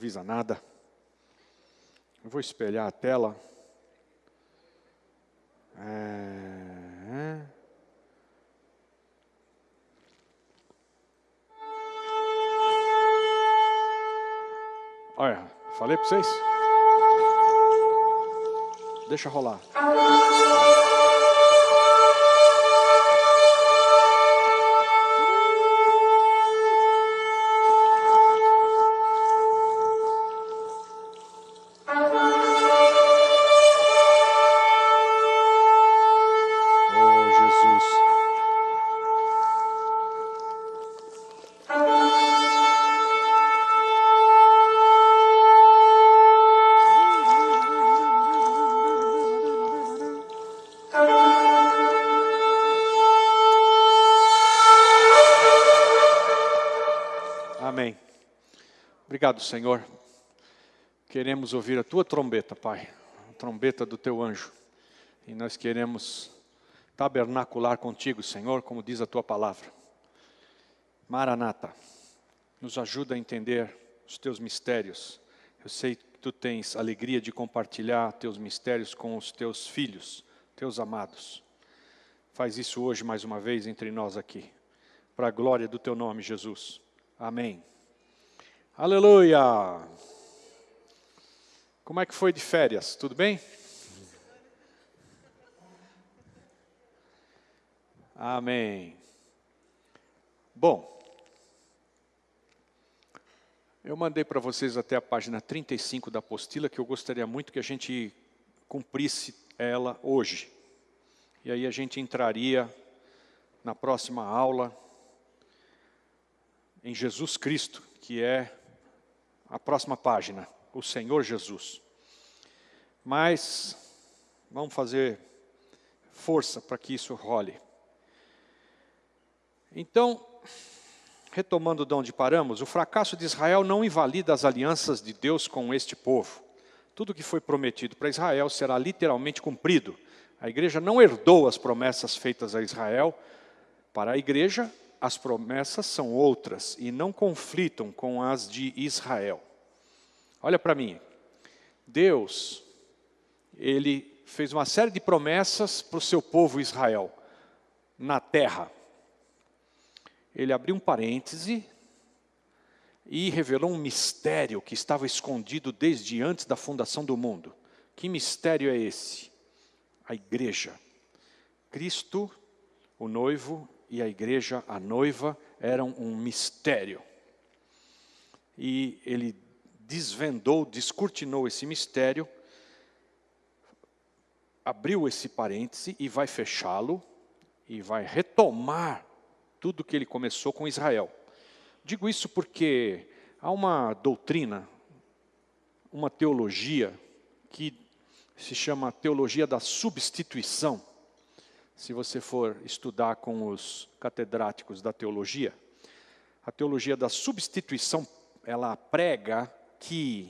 avisa nada. Eu vou espelhar a tela. Olha, falei para vocês? Deixa rolar. Amém. Obrigado, Senhor. Queremos ouvir a Tua trombeta, Pai. A trombeta do Teu anjo. E nós queremos tabernacular contigo, Senhor, como diz a Tua palavra. Maranata, nos ajuda a entender os Teus mistérios. Eu sei que Tu tens alegria de compartilhar Teus mistérios com os Teus filhos, Teus amados. Faz isso hoje mais uma vez entre nós aqui. Para a glória do Teu nome, Jesus. Amém. Aleluia! Como é que foi de férias? Tudo bem? Amém. Bom, eu mandei para vocês até a página 35 da apostila, que eu gostaria muito que a gente cumprisse ela hoje. E aí a gente entraria na próxima aula em Jesus Cristo, que é a próxima página, o Senhor Jesus. Mas vamos fazer força para que isso role. Então, retomando de onde paramos, o fracasso de Israel não invalida as alianças de Deus com este povo. Tudo que foi prometido para Israel será literalmente cumprido. A igreja não herdou as promessas feitas a Israel. Para a igreja, as promessas são outras e não conflitam com as de Israel. Olha para mim. Deus, Ele fez uma série de promessas para o seu povo Israel na terra. Ele abriu um parêntese e revelou um mistério que estava escondido desde antes da fundação do mundo. Que mistério é esse? A igreja. Cristo, o noivo, e a igreja, a noiva, eram um mistério. E ele desvendou, descortinou esse mistério, abriu esse parêntese e vai fechá-lo, e vai retomar tudo que ele começou com Israel. Digo isso porque há uma doutrina, uma teologia, que se chama teologia da substituição. Se você for estudar com os catedráticos da teologia, a teologia da substituição, ela prega que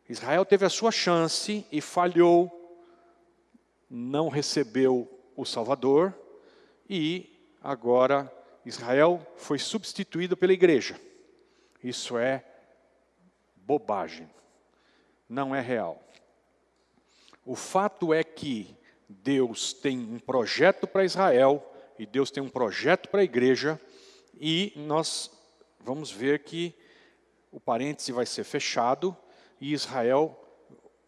Israel teve a sua chance e falhou, não recebeu o Salvador, e agora Israel foi substituído pela igreja. Isso é bobagem, não é real. O fato é que Deus tem um projeto para Israel, e Deus tem um projeto para a igreja, e nós vamos ver que o parêntese vai ser fechado, e Israel,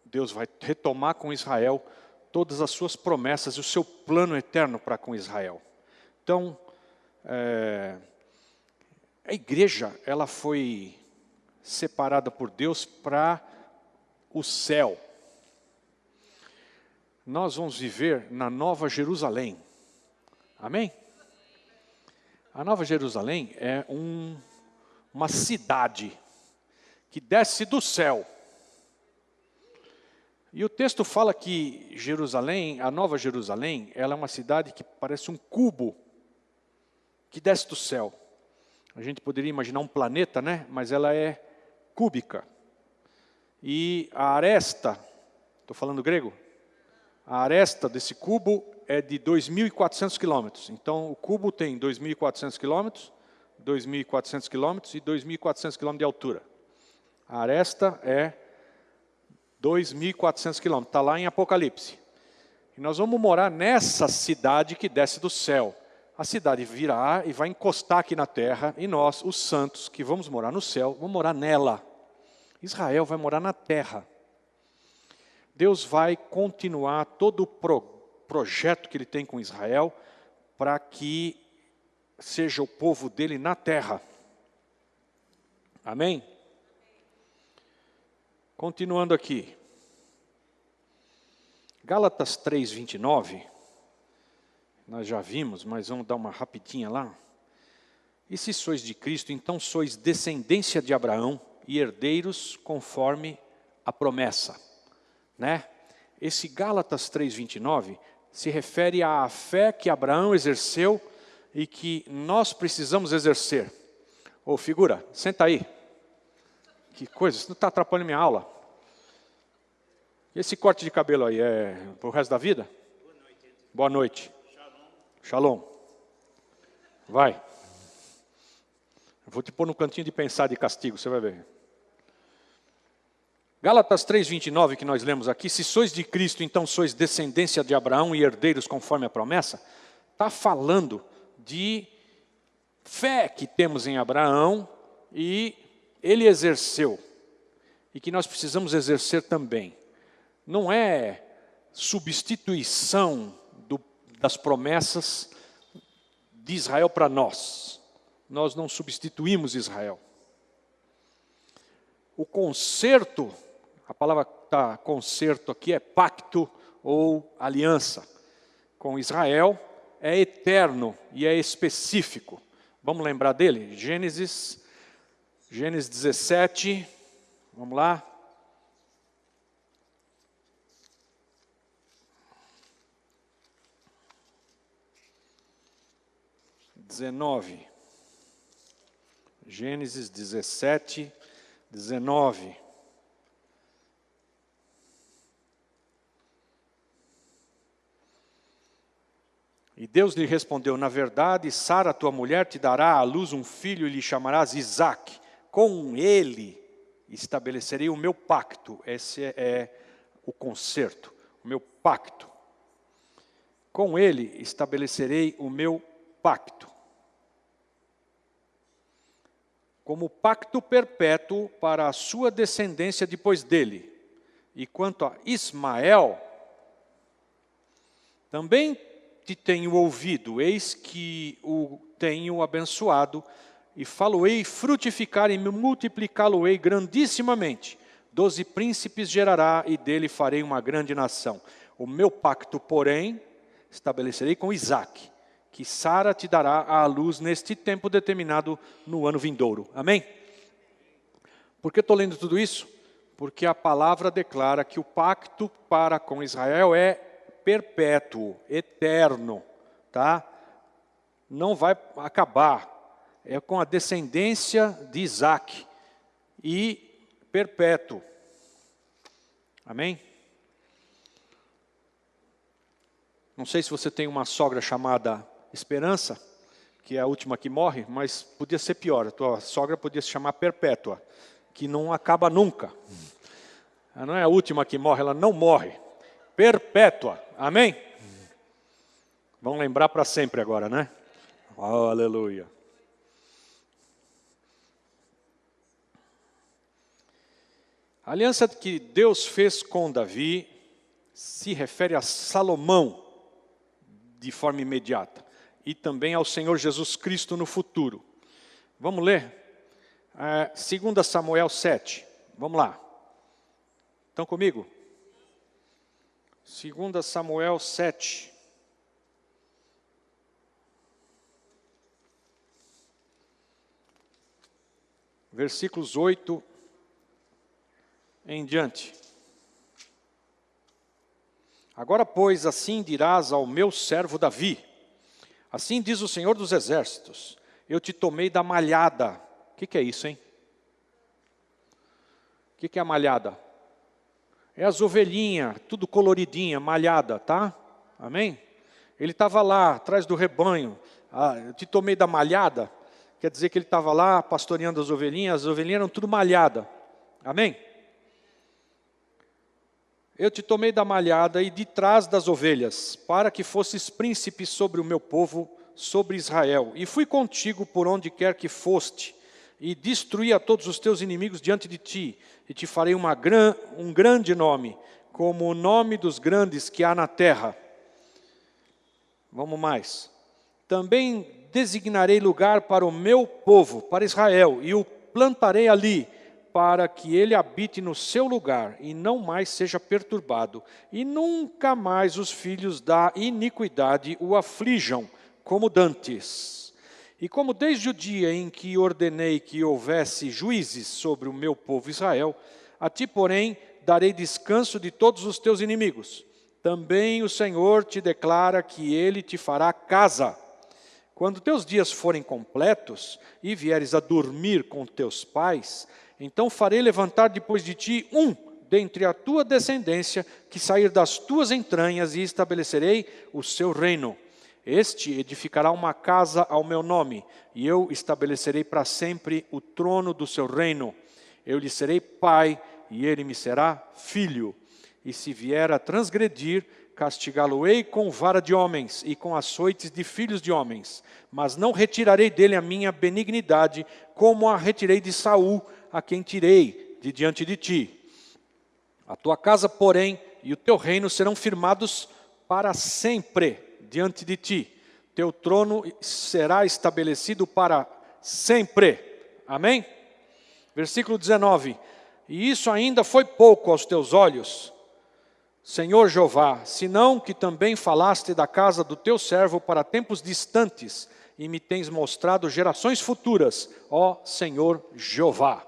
Deus vai retomar com Israel todas as suas promessas, e o seu plano eterno para com Israel. Então, a igreja, ela foi separada por Deus para o céu. Nós vamos viver na Nova Jerusalém. Amém? A Nova Jerusalém é uma cidade que desce do céu. E o texto fala que Jerusalém, a Nova Jerusalém, ela é uma cidade que parece um cubo que desce do céu. A gente poderia imaginar um planeta, né? Mas ela é cúbica. E a aresta, estou falando grego? A aresta desse cubo é de 2.400 quilômetros. Então, o cubo tem 2.400 quilômetros, 2.400 quilômetros e 2.400 quilômetros de altura. A aresta é 2.400 quilômetros, está lá em Apocalipse. E nós vamos morar nessa cidade que desce do céu. A cidade virá e vai encostar aqui na terra, e nós, os santos, que vamos morar no céu, vamos morar nela. Israel vai morar na terra. Deus vai continuar todo o projeto que Ele tem com Israel, para que seja o povo dele na terra. Amém? Continuando aqui. Gálatas 3:29, nós já vimos, mas vamos dar uma rapidinha lá. E se sois de Cristo, então sois descendência de Abraão e herdeiros conforme a promessa. Né? Esse Gálatas 3:29 se refere à fé que Abraão exerceu e que nós precisamos exercer. Ô, figura, senta aí. Que coisa, isso não está atrapalhando minha aula. Esse corte de cabelo aí é pro resto da vida? Boa noite. Shalom. Vai. Eu vou te pôr no cantinho de pensar de castigo, você vai ver. Gálatas 3:29 que nós lemos aqui, se sois de Cristo, então sois descendência de Abraão e herdeiros conforme a promessa, está falando de fé que temos em Abraão e ele exerceu, e que nós precisamos exercer também. Não é substituição das promessas de Israel para nós. Nós não substituímos Israel. O concerto, a palavra tá, concerto aqui é pacto ou aliança com Israel, é eterno e é específico. Vamos lembrar dele? Gênesis 17, vamos lá. Gênesis 17, 19. E Deus lhe respondeu, na verdade, Sara, tua mulher, te dará à luz um filho e lhe chamarás Isaque. Com ele estabelecerei o meu pacto. Esse é o concerto, o meu pacto. Com ele estabelecerei o meu pacto. Como pacto perpétuo para a sua descendência depois dele. E quanto a Ismael, também te tenho ouvido, eis que o tenho abençoado, e falo-ei frutificar e multiplicá-lo-ei grandissimamente. 12 príncipes gerará, e dele farei uma grande nação. O meu pacto, porém, estabelecerei com Isaque, que Sara te dará à luz neste tempo determinado no ano vindouro. Amém? Por que estou lendo tudo isso? Porque a palavra declara que o pacto para com Israel é perpétuo, eterno, tá? Não vai acabar. É com a descendência de Isaque e perpétuo. Amém? Não sei se você tem uma sogra chamada Esperança, que é a última que morre, mas podia ser pior. A tua sogra podia se chamar Perpétua, que não acaba nunca. Ela não é a última que morre, ela não morre. Perpétua. Amém? Vamos lembrar para sempre agora, né? Oh, aleluia. A aliança que Deus fez com Davi se refere a Salomão de forma imediata e também ao Senhor Jesus Cristo no futuro. Vamos ler? 2 Samuel 7. Vamos lá. Estão comigo? 2 Samuel 7. Versículos 8 em diante. Agora, pois, assim dirás ao meu servo Davi, assim diz o Senhor dos Exércitos, eu te tomei da malhada. O que é isso, hein? O que é a malhada? É as ovelhinhas, tudo coloridinha, malhada, tá? Amém? Ele estava lá, atrás do rebanho, eu te tomei da malhada, quer dizer que ele estava lá pastoreando as ovelhinhas eram tudo malhada. Amém? Eu te tomei da malhada e de trás das ovelhas, para que fosses príncipe sobre o meu povo, sobre Israel. E fui contigo por onde quer que foste, e destruí a todos os teus inimigos diante de ti, e te farei um grande nome, como o nome dos grandes que há na terra. Vamos mais. Também designarei lugar para o meu povo, para Israel, e o plantarei ali, para que ele habite no seu lugar, e não mais seja perturbado, e nunca mais os filhos da iniquidade o aflijam, como dantes. E como desde o dia em que ordenei que houvesse juízes sobre o meu povo Israel, a ti, porém, darei descanso de todos os teus inimigos. Também o Senhor te declara que ele te fará casa. Quando teus dias forem completos e vieres a dormir com teus pais, então farei levantar depois de ti um dentre a tua descendência, que sair das tuas entranhas, e estabelecerei o seu reino. Este edificará uma casa ao meu nome, e eu estabelecerei para sempre o trono do seu reino. Eu lhe serei pai, e ele me será filho. E se vier a transgredir, castigá-lo-ei com vara de homens e com açoites de filhos de homens. Mas não retirarei dele a minha benignidade, como a retirei de Saul, a quem tirei de diante de ti. A tua casa, porém, e o teu reino serão firmados para sempre diante de ti. Teu trono será estabelecido para sempre. Amém? Versículo 19. E isso ainda foi pouco aos teus olhos, Senhor Jeová, senão que também falaste da casa do teu servo para tempos distantes, e me tens mostrado gerações futuras, ó Senhor Jeová.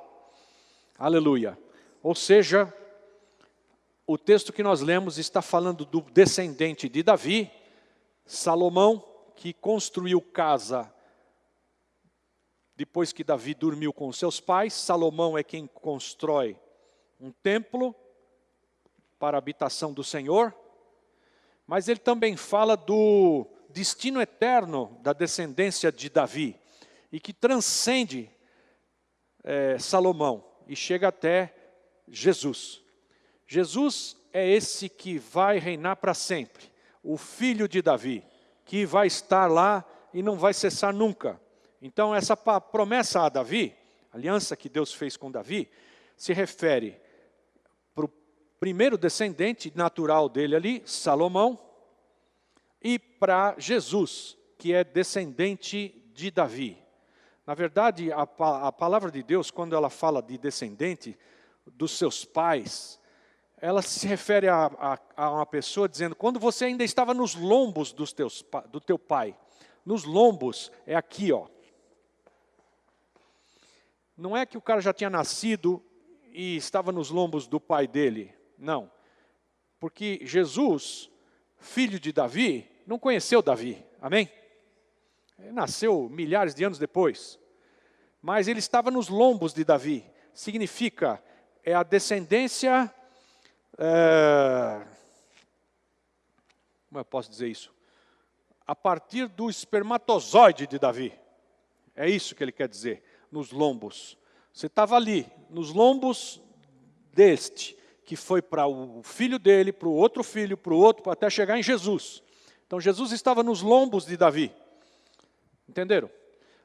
Aleluia. Ou seja, o texto que nós lemos está falando do descendente de Davi, Salomão, que construiu casa depois que Davi dormiu com seus pais. Salomão é quem constrói um templo para a habitação do Senhor, mas ele também fala do destino eterno da descendência de Davi, e que transcende Salomão, e chega até Jesus. Jesus é esse que vai reinar para sempre, o filho de Davi, que vai estar lá e não vai cessar nunca. Então essa promessa a Davi, a aliança que Deus fez com Davi, se refere para o primeiro descendente natural dele ali, Salomão, e para Jesus, que é descendente de Davi. Na verdade, a palavra de Deus, quando ela fala de descendente dos seus pais, ela se refere a uma pessoa dizendo, quando você ainda estava nos lombos do teu pai. Nos lombos é aqui, ó. Não é que o cara já tinha nascido e estava nos lombos do pai dele. Não. Porque Jesus, filho de Davi, não conheceu Davi. Amém? Ele nasceu milhares de anos depois. Mas ele estava nos lombos de Davi. Significa, é a descendência... como eu posso dizer isso? A partir do espermatozoide de Davi. É isso que ele quer dizer, nos lombos. Você estava ali, nos lombos deste, que foi para o filho dele, para o outro filho, para o outro, até chegar em Jesus. Então Jesus estava nos lombos de Davi. Entenderam?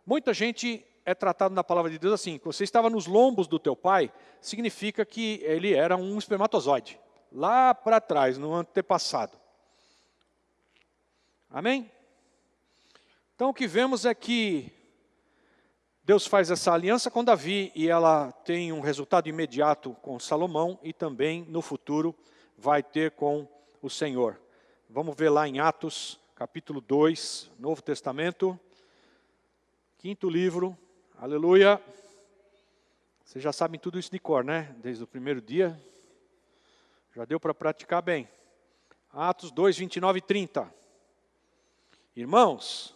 Muita gente é tratado na palavra de Deus assim, que você estava nos lombos do teu pai, significa que ele era um espermatozoide. Lá para trás, no antepassado. Amém? Então o que vemos é que Deus faz essa aliança com Davi e ela tem um resultado imediato com Salomão e também no futuro vai ter com o Senhor. Vamos ver lá em Atos, capítulo 2, Novo Testamento, 5º livro, aleluia. Vocês já sabem tudo isso de cor, né? Desde o primeiro dia. Já deu para praticar bem. Atos 2, 29 e 30. Irmãos,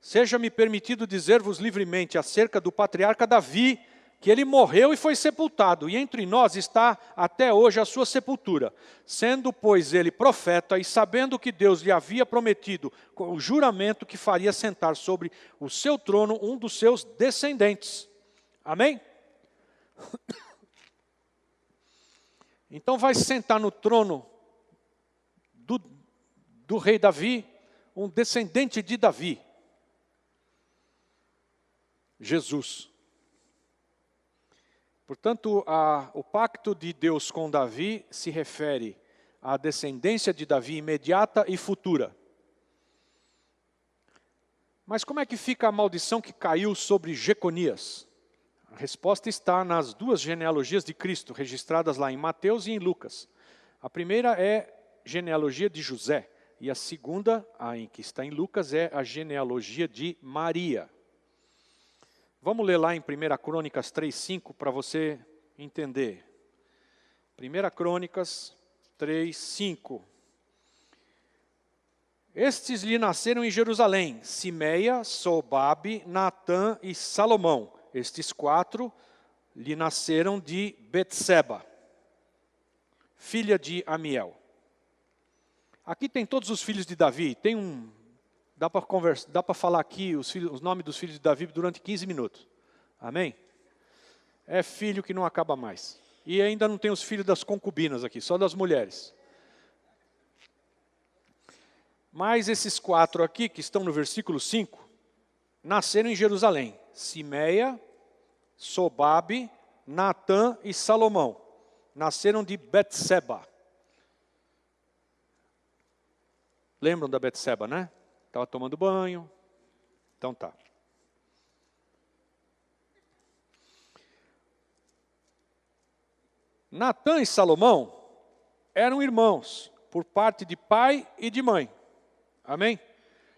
seja-me permitido dizer-vos livremente acerca do patriarca Davi, que ele morreu e foi sepultado, e entre nós está até hoje a sua sepultura. Sendo, pois, ele profeta, e sabendo que Deus lhe havia prometido, com o juramento que faria sentar sobre o seu trono um dos seus descendentes. Amém? Então vai sentar no trono do rei Davi, um descendente de Davi, Jesus. Portanto, o pacto de Deus com Davi se refere à descendência de Davi imediata e futura. Mas como é que fica a maldição que caiu sobre Jeconias? A resposta está nas duas genealogias de Cristo, registradas lá em Mateus e em Lucas. A primeira é a genealogia de José, e a segunda, que está em Lucas, é a genealogia de Maria. Vamos ler lá em 1 Crônicas 3:5 para você entender. 1 Crônicas 3:5. Estes lhe nasceram em Jerusalém, Simeia, Sobabe, Natã e Salomão. Estes 4 lhe nasceram de Betseba, filha de Amiel. Aqui tem todos os filhos de Davi. Dá para falar aqui os nomes dos filhos de Davi durante 15 minutos. Amém? É filho que não acaba mais. E ainda não tem os filhos das concubinas aqui, só das mulheres. Mas esses 4 aqui, que estão no versículo 5, nasceram em Jerusalém. Simeia, Sobabe, Natã e Salomão. Nasceram de Betseba. Lembram da Betseba, né? Estava tomando banho. Então tá. Natã e Salomão eram irmãos, por parte de pai e de mãe. Amém?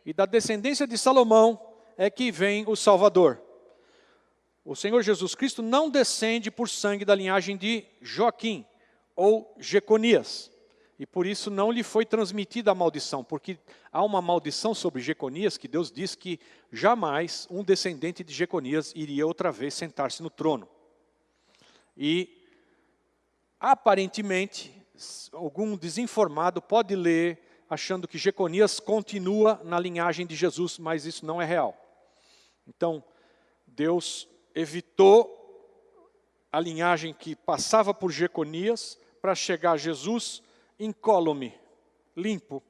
E da descendência de Salomão é que vem o Salvador. O Senhor Jesus Cristo não descende por sangue da linhagem de Joaquim ou Jeconias. E por isso não lhe foi transmitida a maldição, porque há uma maldição sobre Jeconias que Deus diz que jamais um descendente de Jeconias iria outra vez sentar-se no trono. E aparentemente, algum desinformado pode ler achando que Jeconias continua na linhagem de Jesus, mas isso não é real. Então, Deus evitou a linhagem que passava por Jeconias para chegar a Jesus incólume, limpo,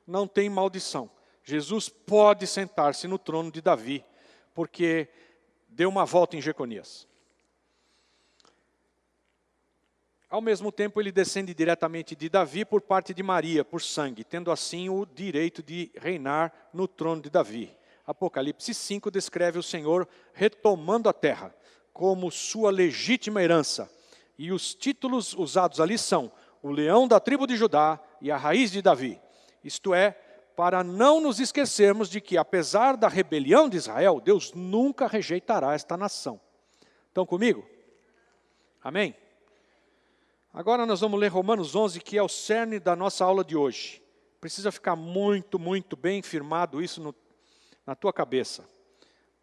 não tem maldição. Jesus pode sentar-se no trono de Davi, porque deu uma volta em Jeconias. Ao mesmo tempo, ele descende diretamente de Davi por parte de Maria, por sangue, tendo assim o direito de reinar no trono de Davi. Apocalipse 5 descreve o Senhor retomando a terra como sua legítima herança. E os títulos usados ali são o leão da tribo de Judá e a raiz de Davi. Isto é, para não nos esquecermos de que, apesar da rebelião de Israel, Deus nunca rejeitará esta nação. Estão comigo? Amém? Agora nós vamos ler Romanos 11, que é o cerne da nossa aula de hoje. Precisa ficar muito, muito bem firmado isso na tua cabeça.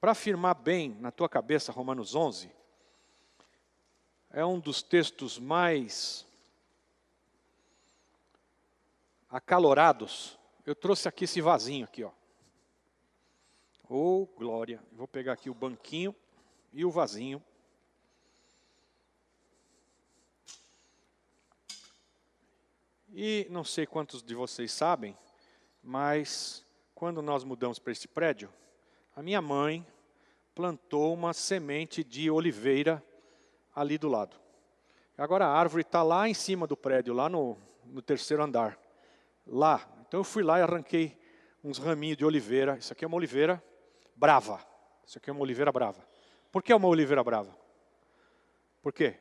Para firmar bem na tua cabeça Romanos 11, é um dos textos mais acalorados. Eu trouxe aqui esse vasinho aqui, ó. Oh, glória. Vou pegar aqui o banquinho e o vasinho. E não sei quantos de vocês sabem, mas quando nós mudamos para este prédio, a minha mãe plantou uma semente de oliveira ali do lado. Agora a árvore está lá em cima do prédio, lá no 3º andar. Lá. Então eu fui lá e arranquei uns raminhos de oliveira. Isso aqui é uma oliveira brava. Isso aqui é uma oliveira brava. Por que é uma oliveira brava? Por quê?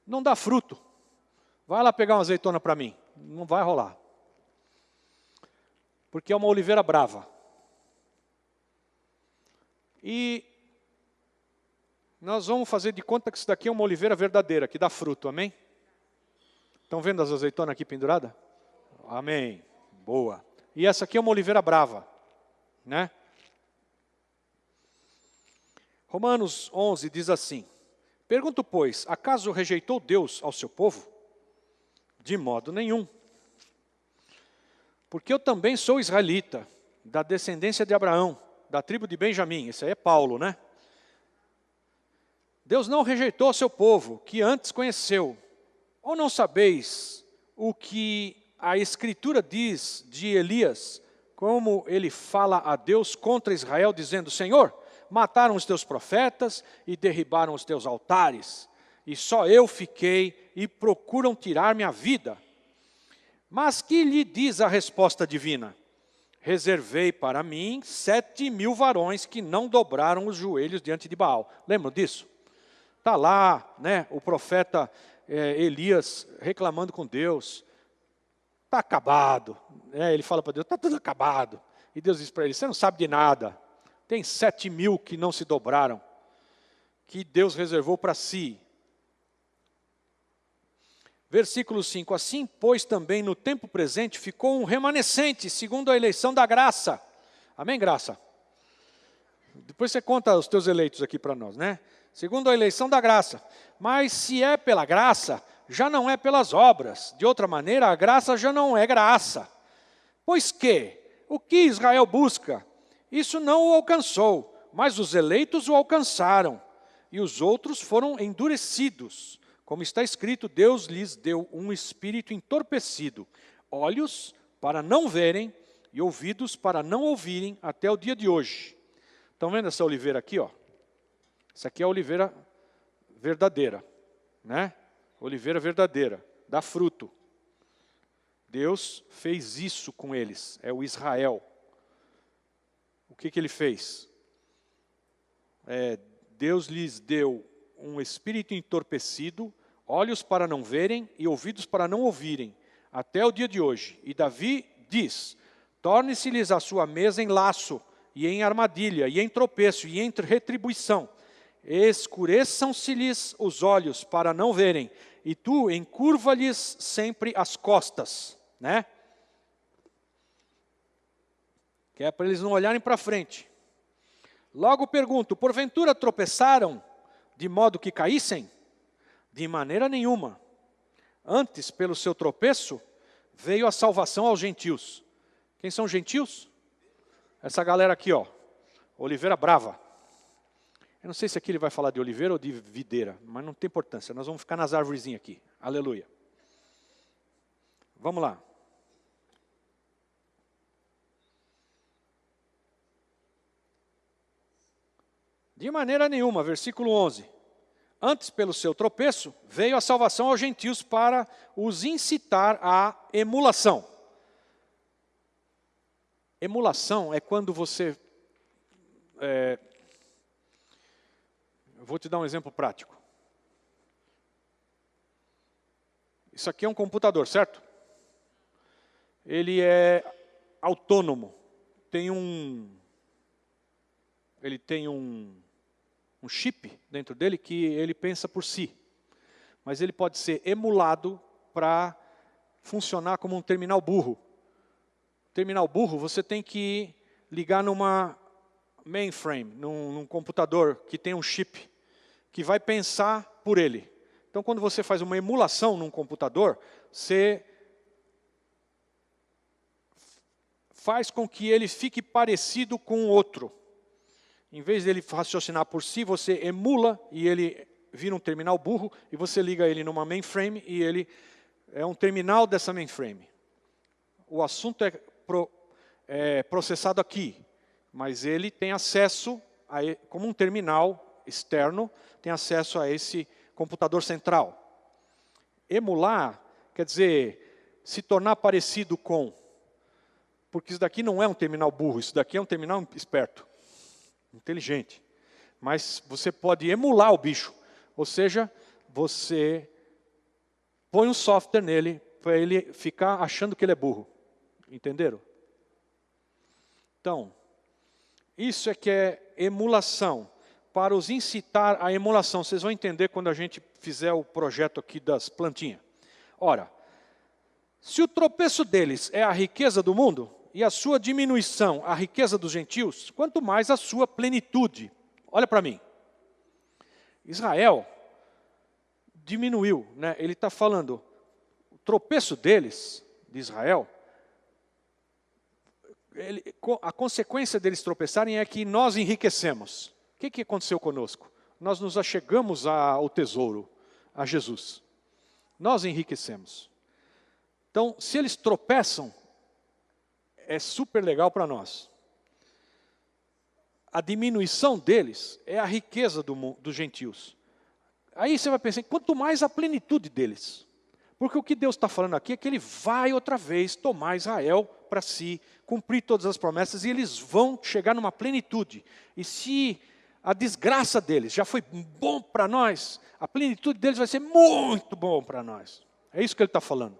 Não dá fruto. Vai lá pegar uma azeitona para mim. Não vai rolar. Porque é uma oliveira brava. E nós vamos fazer de conta que isso daqui é uma oliveira verdadeira, que dá fruto, amém? Estão vendo as azeitonas aqui penduradas? Amém. Boa. E essa aqui é uma oliveira brava, né? Romanos 11 diz assim: pergunto, pois, acaso rejeitou Deus ao seu povo? De modo nenhum. Porque eu também sou israelita, da descendência de Abraão, da tribo de Benjamim. Esse aí é Paulo, né? Deus não rejeitou o seu povo, que antes conheceu. Ou não sabeis o que a Escritura diz de Elias, como ele fala a Deus contra Israel, dizendo: Senhor, mataram os teus profetas e derribaram os teus altares, e só eu fiquei e procuram tirar minha vida. Mas que lhe diz a resposta divina? Reservei para mim 7.000 varões que não dobraram os joelhos diante de Baal. Lembram disso? Está lá, né, o profeta Elias reclamando com Deus. Está acabado. Ele fala para Deus, está tudo acabado. E Deus diz para ele, você não sabe de nada. Tem 7.000 que não se dobraram, que Deus reservou para si. Versículo 5, assim, pois também no tempo presente ficou um remanescente, segundo a eleição da graça. Amém, graça? Depois você conta os teus eleitos aqui para nós, né? Segundo a eleição da graça. Mas se é pela graça, já não é pelas obras. De outra maneira, a graça já não é graça. Pois que, o que Israel busca, isso não o alcançou, mas os eleitos o alcançaram, e os outros foram endurecidos. Como está escrito, Deus lhes deu um espírito entorpecido, olhos para não verem e ouvidos para não ouvirem até o dia de hoje. Estão vendo essa oliveira aqui, ó? Essa aqui é a oliveira verdadeira, né? Oliveira verdadeira, dá fruto. Deus fez isso com eles, é o Israel. O que ele fez? Deus lhes deu um espírito entorpecido, olhos para não verem e ouvidos para não ouvirem, até o dia de hoje. E Davi diz, torne-se-lhes a sua mesa em laço, e em armadilha, e em tropeço, e em retribuição. Escureçam-se-lhes os olhos para não verem, e tu encurva-lhes sempre as costas, né? Que é para eles não olharem para frente. Logo pergunto, porventura tropeçaram de modo que caíssem? De maneira nenhuma. Antes, pelo seu tropeço, veio a salvação aos gentios. Quem são gentios? Essa galera aqui, ó, oliveira brava. Eu não sei se aqui ele vai falar de oliveira ou de videira, mas não tem importância, nós vamos ficar nas árvorezinhas aqui. Aleluia. Vamos lá. De maneira nenhuma, versículo 11. Antes, pelo seu tropeço, veio a salvação aos gentios para os incitar à emulação. Emulação é quando você... vou te dar um exemplo prático. Isso aqui é um computador, certo? Ele é autônomo. Ele tem um chip dentro dele que ele pensa por si. Mas ele pode ser emulado para funcionar como um terminal burro. Terminal burro, você tem que ligar numa mainframe, num computador que tem um chip, que vai pensar por ele. Então, quando você faz uma emulação num computador, você faz com que ele fique parecido com o outro. Em vez dele raciocinar por si, você emula e ele vira um terminal burro e você liga ele numa mainframe e ele é um terminal dessa mainframe. O assunto é processado aqui, mas ele tem acesso, como um terminal externo, tem acesso a esse computador central. Emular quer dizer se tornar parecido com, porque isso daqui não é um terminal burro, isso daqui é um terminal esperto. Inteligente, mas você pode emular o bicho, ou seja, você põe um software nele para ele ficar achando que ele é burro, entenderam? Então, isso é que é emulação, para os incitar à emulação, vocês vão entender quando a gente fizer o projeto aqui das plantinhas. Ora, se o tropeço deles é a riqueza do mundo, e a sua diminuição, a riqueza dos gentios, quanto mais a sua plenitude. Olha para mim. Israel diminuiu, né? Ele está falando, o tropeço deles, de Israel, a consequência deles tropeçarem é que nós enriquecemos. O que aconteceu conosco? nós nos achegamos ao tesouro, a Jesus. Nós enriquecemos. Então, se eles tropeçam, é super legal para nós. A diminuição deles é a riqueza dos gentios. Aí você vai pensar, quanto mais a plenitude deles. Porque o que Deus está falando aqui é que Ele vai outra vez tomar Israel para si, cumprir todas as promessas, e eles vão chegar numa plenitude. E se a desgraça deles já foi bom para nós, a plenitude deles vai ser muito bom para nós. É isso que Ele está falando.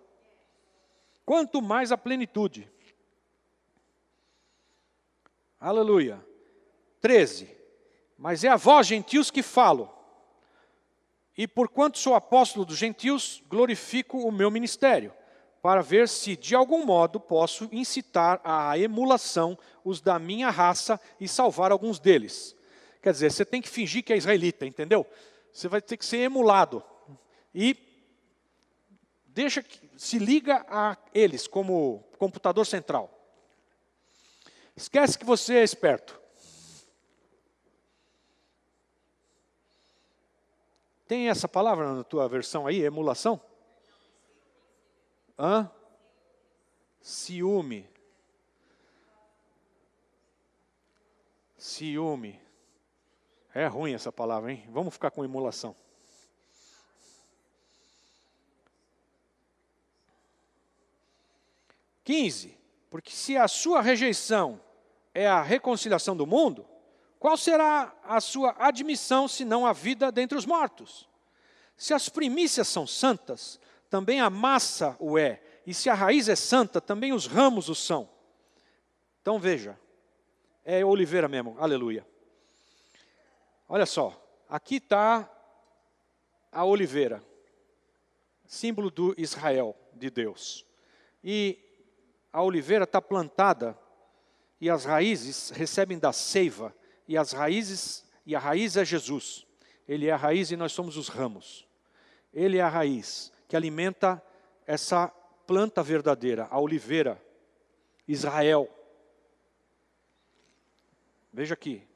Quanto mais a plenitude. Aleluia. 13. Mas é a vós, gentios, que falo. E porquanto sou apóstolo dos gentios, glorifico o meu ministério, para ver se de algum modo posso incitar à emulação os da minha raça e salvar alguns deles. Quer dizer, você tem que fingir que é israelita, entendeu? Você vai ter que ser emulado. E se liga a eles como computador central. Esquece que você é esperto. Tem essa palavra na tua versão aí, emulação? Hã? Ciúme. Ciúme. É ruim essa palavra, hein? Vamos ficar com emulação. Porque se a sua rejeição é a reconciliação do mundo, qual será a sua admissão, senão a vida dentre os mortos? Se as primícias são santas, também a massa o é. E se a raiz é santa, também os ramos o são. Então veja, é oliveira mesmo, aleluia. Olha só, aqui está a oliveira, símbolo do Israel, de Deus. E a oliveira está plantada, e as raízes recebem da seiva. E a raiz é Jesus. Ele é a raiz e nós somos os ramos. Ele é a raiz que alimenta essa planta verdadeira, a oliveira, Israel. Veja aqui.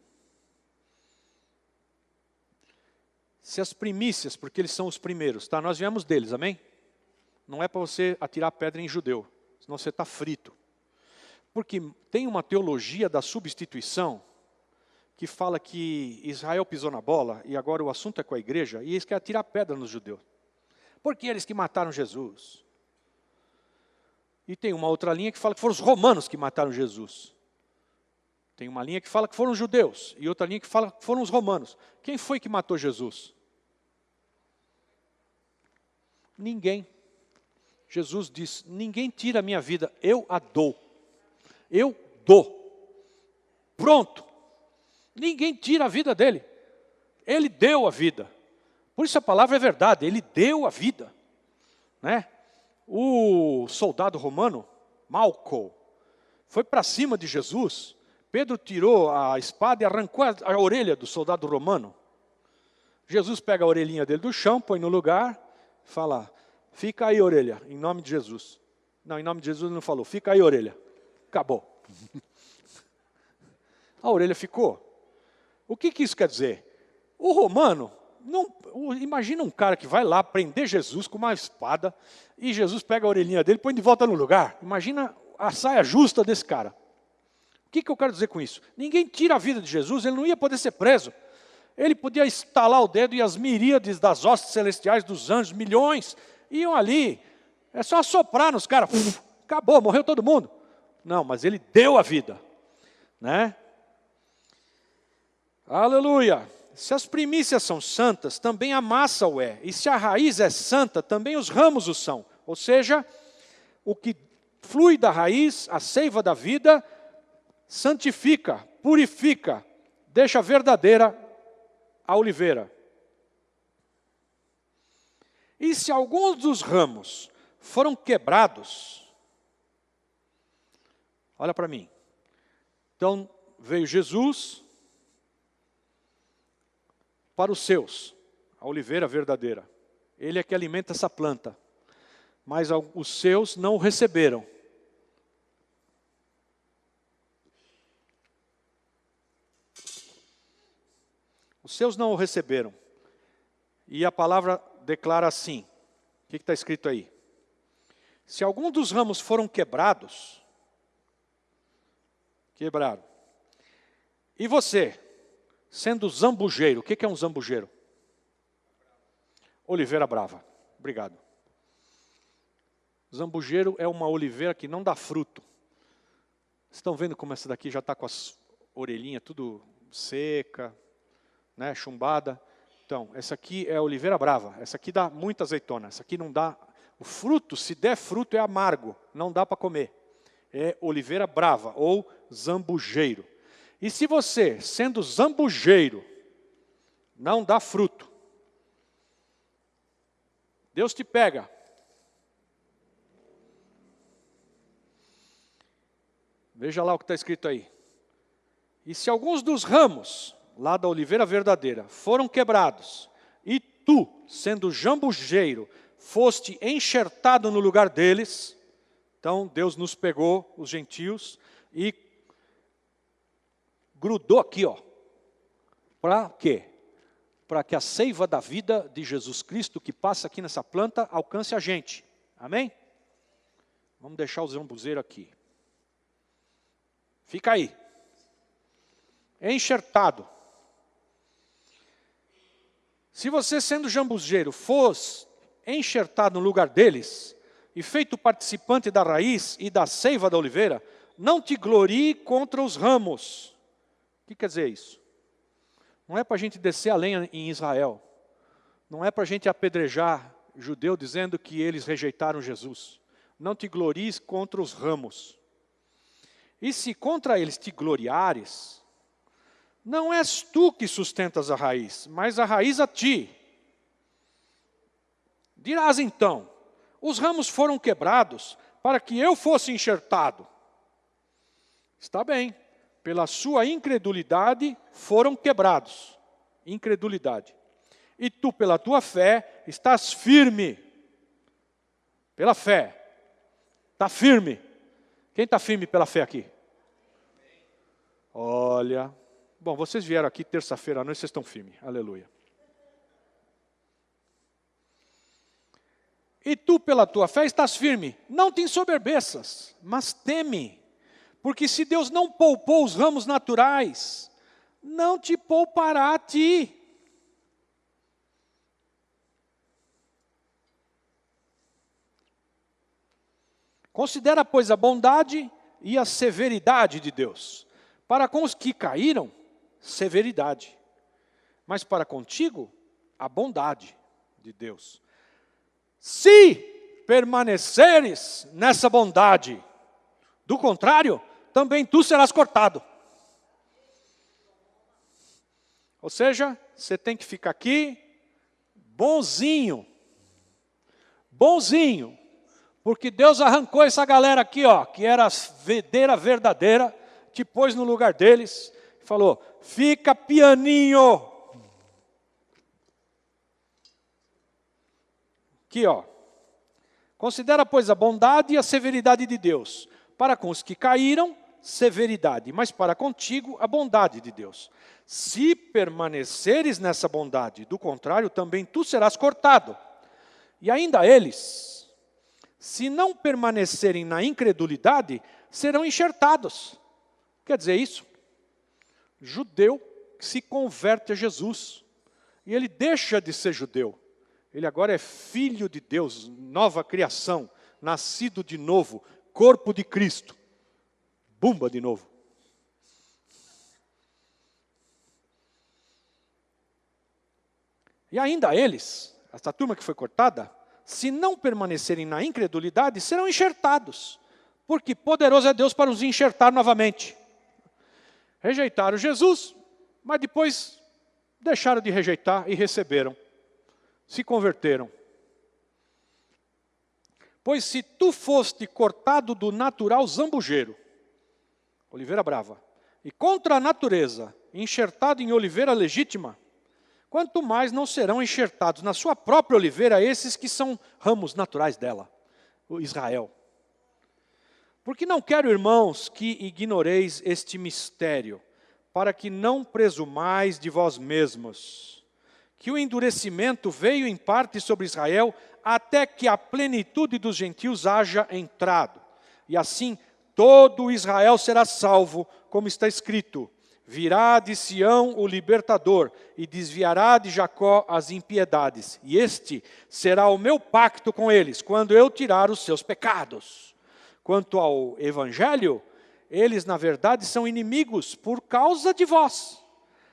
Se as primícias, porque eles são os primeiros, tá? Nós viemos deles, amém? Não é para você atirar pedra em judeu, senão você está frito. Porque tem uma teologia da substituição, que fala que Israel pisou na bola, e agora o assunto é com a igreja, e eles querem tirar pedra nos judeus. Porque eles que mataram Jesus. E tem uma outra linha que fala que foram os romanos que mataram Jesus. Tem uma linha que fala que foram os judeus, e outra linha que fala que foram os romanos. Quem foi que matou Jesus? Ninguém. Jesus disse, ninguém tira a minha vida, eu a dou. Eu dou. Pronto. Ninguém tira a vida dele. Ele deu a vida. Por isso a palavra é verdade, ele deu a vida. Né? O soldado romano, Malco, foi para cima de Jesus. Pedro tirou a espada e arrancou a orelha do soldado romano. Jesus pega a orelhinha dele do chão, põe no lugar, fala, fica aí orelha, em nome de Jesus. Não, em nome de Jesus ele não falou, fica aí orelha. Acabou. A orelha ficou. O que isso quer dizer? O romano, imagina um cara que vai lá prender Jesus com uma espada e Jesus pega a orelhinha dele e põe de volta no lugar. Imagina a saia justa desse cara. O que eu quero dizer com isso? Ninguém tira a vida de Jesus, ele não ia poder ser preso. Ele podia estalar o dedo e as miríades das hostes celestiais dos anjos, milhões, iam ali. É só soprar nos caras. Acabou, morreu todo mundo. Não, mas ele deu a vida. Né? Aleluia! Se as primícias são santas, também a massa o é. E se a raiz é santa, também os ramos o são. Ou seja, o que flui da raiz, a seiva da vida, santifica, purifica, deixa verdadeira a oliveira. E se alguns dos ramos foram quebrados, olha para mim. Então veio Jesus para os seus, a oliveira verdadeira. Ele é que alimenta essa planta. Mas os seus não o receberam. Os seus não o receberam. E a palavra declara assim, o que está escrito aí? Se algum dos ramos foram quebraram, e você, sendo zambujeiro, o que é um zambujeiro? Oliveira brava, obrigado. Zambujeiro é uma oliveira que não dá fruto. Vocês estão vendo como essa daqui já está com as orelhinhas tudo seca, né, chumbada? Então, essa aqui é a oliveira brava. Essa aqui dá muita azeitona. Essa aqui não dá. O fruto, se der fruto, é amargo. Não dá para comer. É oliveira brava ou zambujeiro. E se você, sendo zambujeiro, não dá fruto, Deus te pega. Veja lá o que está escrito aí. E se alguns dos ramos, lá da oliveira verdadeira, foram quebrados, e tu, sendo jambujeiro, foste enxertado no lugar deles, então Deus nos pegou, os gentios, e grudou aqui, ó. Para quê? Para que a seiva da vida de Jesus Cristo, que passa aqui nessa planta, alcance a gente. Amém? Vamos deixar o zambuzeiro aqui. Fica aí. Enxertado. Se você, sendo jambuzeiro, fosse enxertado no lugar deles, e feito participante da raiz e da seiva da oliveira, não te glorie contra os ramos. O que quer dizer isso? Não é para a gente descer a lenha em Israel. Não é para a gente apedrejar judeu dizendo que eles rejeitaram Jesus. Não te glories contra os ramos. E se contra eles te gloriares, não és tu que sustentas a raiz, mas a raiz a ti. Dirás então, os ramos foram quebrados para que eu fosse enxertado. Está bem, pela sua incredulidade foram quebrados. Incredulidade. E tu, pela tua fé, estás firme. Pela fé. Está firme. Quem está firme pela fé aqui? Olha. Bom, vocês vieram aqui terça-feira à noite, vocês estão firmes. Aleluia. E tu, pela tua fé, estás firme. Não te ensoberbeças, mas teme. Porque se Deus não poupou os ramos naturais, não te poupará a ti. Considera, pois, a bondade e a severidade de Deus. Para com os que caíram, severidade. Mas para contigo, a bondade de Deus. Se permaneceres nessa bondade, do contrário, também tu serás cortado. Ou seja, você tem que ficar aqui, bonzinho. Bonzinho. Porque Deus arrancou essa galera aqui, ó, que era a videira verdadeira, te pôs no lugar deles, e falou, fica pianinho. Aqui, ó. Considera, pois, a bondade e a severidade de Deus. Para com os que caíram, severidade, mas para contigo, a bondade de Deus. Se permaneceres nessa bondade, do contrário, também tu serás cortado. E ainda eles, se não permanecerem na incredulidade, serão enxertados. Quer dizer isso? Judeu que se converte a Jesus. E ele deixa de ser judeu. Ele agora é filho de Deus, nova criação, nascido de novo, corpo de Cristo. Bumba de novo. E ainda eles, essa turma que foi cortada, se não permanecerem na incredulidade, serão enxertados. Porque poderoso é Deus para os enxertar novamente. Rejeitaram Jesus, mas depois deixaram de rejeitar e receberam. Se converteram. Pois se tu foste cortado do natural zambujeiro, oliveira brava, e contra a natureza, enxertado em oliveira legítima, quanto mais não serão enxertados na sua própria oliveira esses que são ramos naturais dela, o Israel. Porque não quero, irmãos, que ignoreis este mistério, para que não presumais de vós mesmos, que o endurecimento veio em parte sobre Israel, até que a plenitude dos gentios haja entrado. E assim todo Israel será salvo, como está escrito: virá de Sião o libertador, e desviará de Jacó as impiedades. E este será o meu pacto com eles, quando eu tirar os seus pecados. Quanto ao evangelho, eles na verdade são inimigos por causa de vós.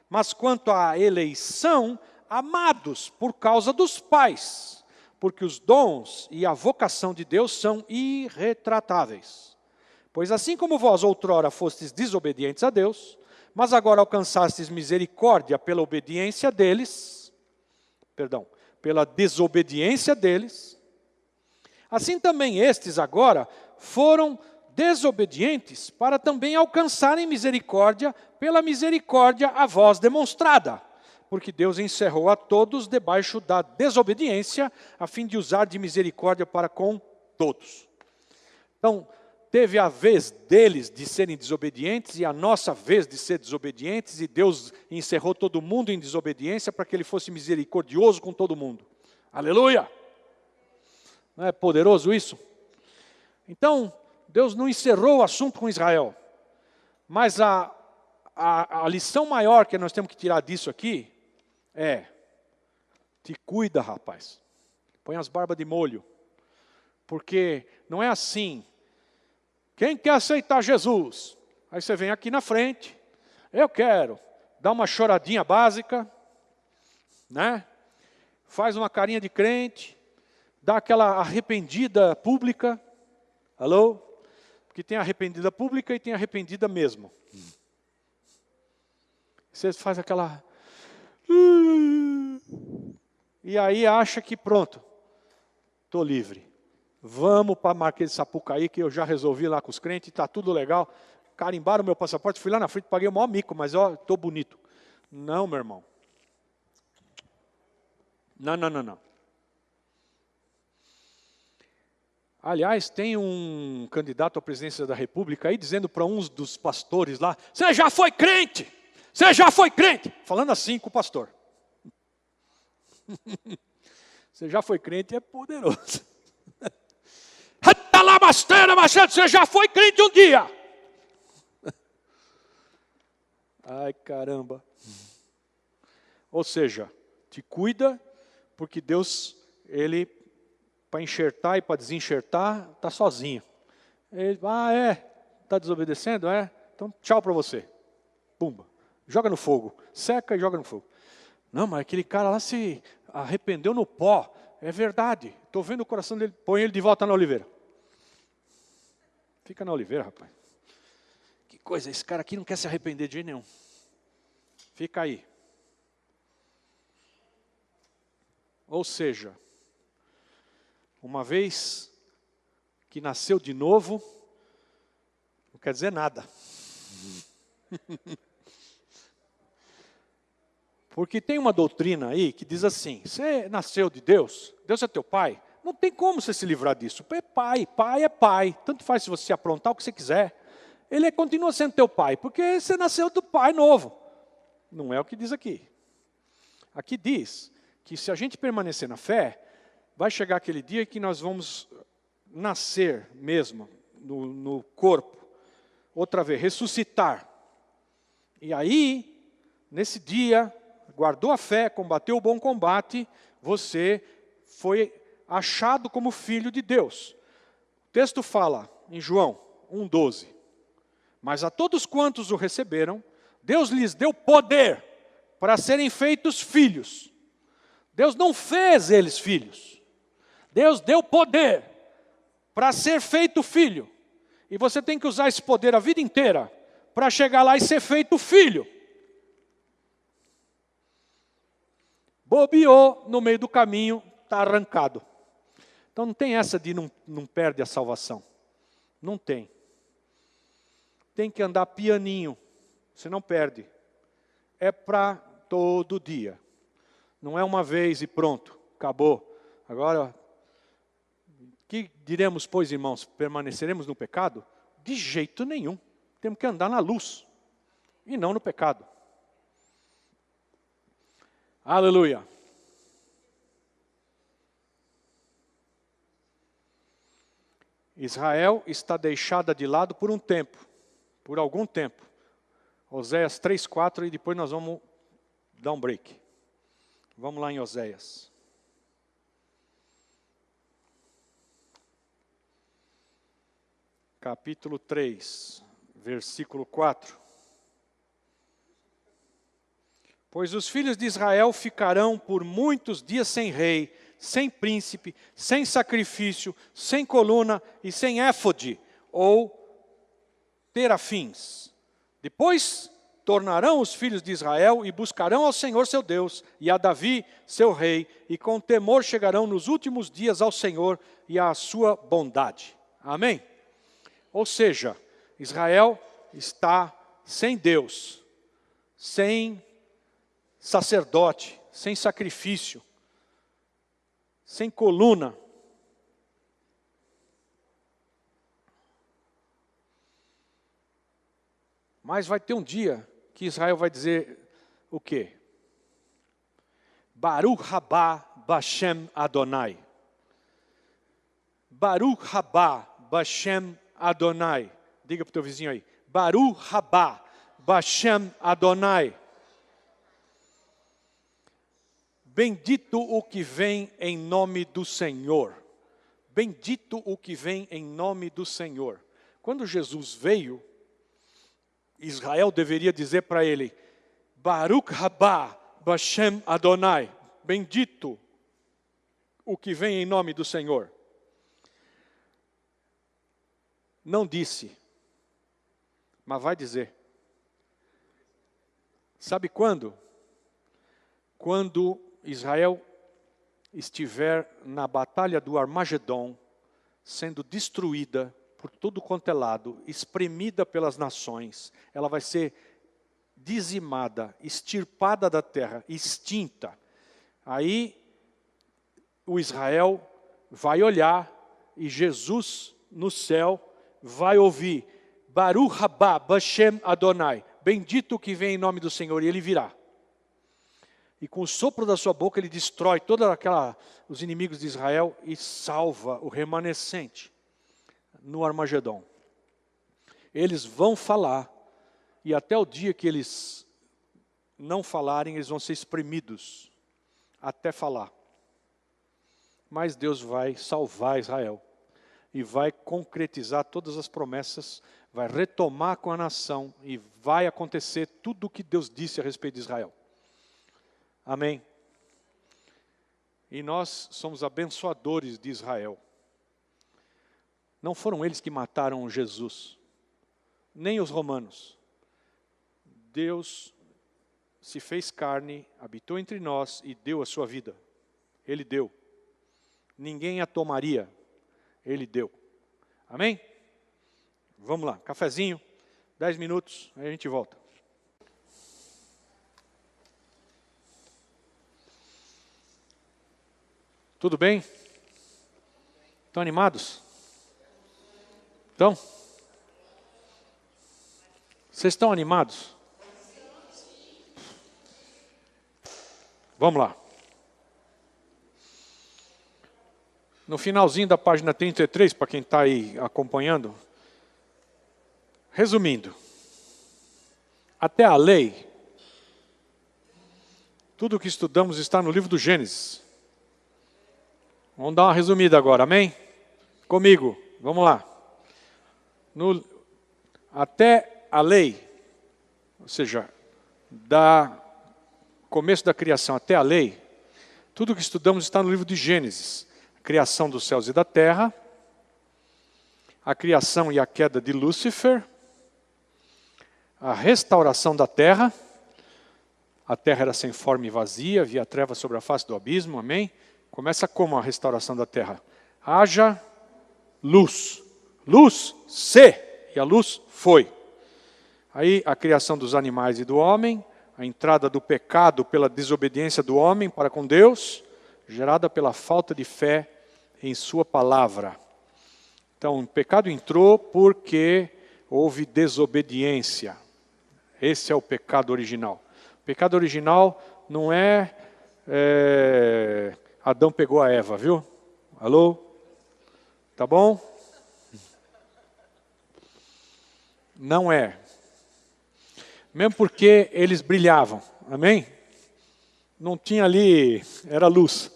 Mas quanto à eleição, amados por causa dos pais, porque os dons e a vocação de Deus são irretratáveis. Pois assim como vós outrora fostes desobedientes a Deus, mas agora alcançastes misericórdia pela obediência deles, pela desobediência deles, assim também estes agora foram desobedientes para também alcançarem misericórdia pela misericórdia a vós demonstrada. Porque Deus encerrou a todos debaixo da desobediência, a fim de usar de misericórdia para com todos. Então, teve a vez deles de serem desobedientes e a nossa vez de ser desobedientes, e Deus encerrou todo mundo em desobediência para que Ele fosse misericordioso com todo mundo. Aleluia! Não é poderoso isso? Então, Deus não encerrou o assunto com Israel, mas a lição maior que nós temos que tirar disso aqui é: te cuida, rapaz, põe as barbas de molho, porque não é assim. Quem quer aceitar Jesus? Aí você vem aqui na frente, eu quero, dá uma choradinha básica, né? Faz uma carinha de crente, dá aquela arrependida pública, alô? Porque tem arrependida pública e tem arrependida mesmo. Você faz aquela... E aí acha que pronto, estou livre. Vamos para Marquês de Sapucaí, que eu já resolvi lá com os crentes, está tudo legal. Carimbaram o meu passaporte, fui lá na frente, paguei o maior mico, mas ó, estou bonito. Não, meu irmão. Não. Aliás, tem um candidato à presidência da República aí dizendo para uns dos pastores lá: você já foi crente! Você já foi crente! Falando assim com o pastor. Você já foi crente é poderoso. Você já foi crente um dia. Ai, caramba. Ou seja, te cuida, porque Deus, Ele, para enxertar e para desenxertar, está sozinho. Ele, está desobedecendo? Então tchau para você. Pumba, joga no fogo, seca e joga no fogo. Não, mas aquele cara lá se arrependeu no pó. É verdade, estou vendo o coração dele, põe ele de volta na oliveira. Fica na oliveira, rapaz. Que coisa, esse cara aqui não quer se arrepender de jeito nenhum. Fica aí. Ou seja, uma vez que nasceu de novo, não quer dizer nada. Porque tem uma doutrina aí que diz assim: você nasceu de Deus, Deus é teu pai, não tem como você se livrar disso. É pai é pai. Tanto faz se você aprontar o que você quiser. Ele continua sendo teu pai, porque você nasceu do pai novo. Não é o que diz aqui. Aqui diz que se a gente permanecer na fé, vai chegar aquele dia que nós vamos nascer mesmo no corpo, outra vez, ressuscitar. E aí, nesse dia, guardou a fé, combateu o bom combate, você foi achado como filho de Deus. O texto fala em João 1,12. Mas a todos quantos o receberam, Deus lhes deu poder para serem feitos filhos. Deus não fez eles filhos. Deus deu poder para ser feito filho. E você tem que usar esse poder a vida inteira para chegar lá e ser feito filho. Bobeou no meio do caminho, está arrancado. Então não tem essa de não perde a salvação. Não tem. Tem que andar pianinho, você não perde. É para todo dia. Não é uma vez e pronto, acabou. Agora, que diremos, pois, irmãos? Permaneceremos no pecado? De jeito nenhum. Temos que andar na luz. e não no pecado. Aleluia. Israel está deixada de lado por um tempo, por algum tempo. Oséias 3:4 e depois nós vamos dar um break. Vamos lá em Oséias. Capítulo 3, versículo 4. Pois os filhos de Israel ficarão por muitos dias sem rei, sem príncipe, sem sacrifício, sem coluna e sem éfode, ou terafins. Depois tornarão os filhos de Israel e buscarão ao Senhor seu Deus e a Davi seu rei, e com temor chegarão nos últimos dias ao Senhor e à sua bondade. Amém? Ou seja, Israel está sem Deus, sem sacerdote, sem sacrifício, sem coluna. Mas vai ter um dia que Israel vai dizer o quê? Baruch haba Bashem Adonai. Baruch haba Bashem Adonai. Diga para o teu vizinho aí. Baruch haba Bashem Adonai. Bendito o que vem em nome do Senhor. Bendito o que vem em nome do Senhor. Quando Jesus veio, Israel deveria dizer para ele, Baruch haba Bashem Adonai. Bendito o que vem em nome do Senhor. Não disse, mas vai dizer. Sabe quando? Quando Israel estiver na batalha do Armagedon, sendo destruída por todo quanto é lado, espremida pelas nações, ela vai ser dizimada, extirpada da terra, extinta. Aí o Israel vai olhar e Jesus no céu vai ouvir Baruch haba Bashem Adonai, bendito o que vem em nome do Senhor, e ele virá. E com o sopro da sua boca ele destrói todos os inimigos de Israel e salva o remanescente no Armagedon. Eles vão falar, e até o dia que eles não falarem, eles vão ser espremidos até falar. Mas Deus vai salvar Israel e vai concretizar todas as promessas, vai retomar com a nação e vai acontecer tudo o que Deus disse a respeito de Israel. Amém? E nós somos abençoadores de Israel. Não foram eles que mataram Jesus, nem os romanos. Deus se fez carne, habitou entre nós e deu a sua vida. Ele deu. Ninguém a tomaria. Ele deu. Amém? Vamos lá, cafezinho, 10 minutos, aí a gente volta. Tudo bem? Estão animados? Então? Vocês estão animados? Vamos lá. No finalzinho da página 33, para quem está aí acompanhando, resumindo, até a lei, tudo o que estudamos está no livro do Gênesis. Vamos dar uma resumida agora, amém? Comigo, vamos lá. Até a lei, ou seja, da começo da criação até a lei, tudo o que estudamos está no livro de Gênesis. A criação dos céus e da terra, a criação e a queda de Lúcifer, a restauração da terra. A terra era sem forma e vazia, havia trevas sobre a face do abismo, amém? Começa como a restauração da terra? Haja luz. Luz, se, e a luz foi. Aí a criação dos animais e do homem, a entrada do pecado pela desobediência do homem para com Deus, gerada pela falta de fé em sua palavra. Então, o pecado entrou porque houve desobediência. Esse é o pecado original. O pecado original não é Adão pegou a Eva, viu? Alô? Tá bom? Não é. Mesmo porque eles brilhavam, amém? Não tinha ali, era luz.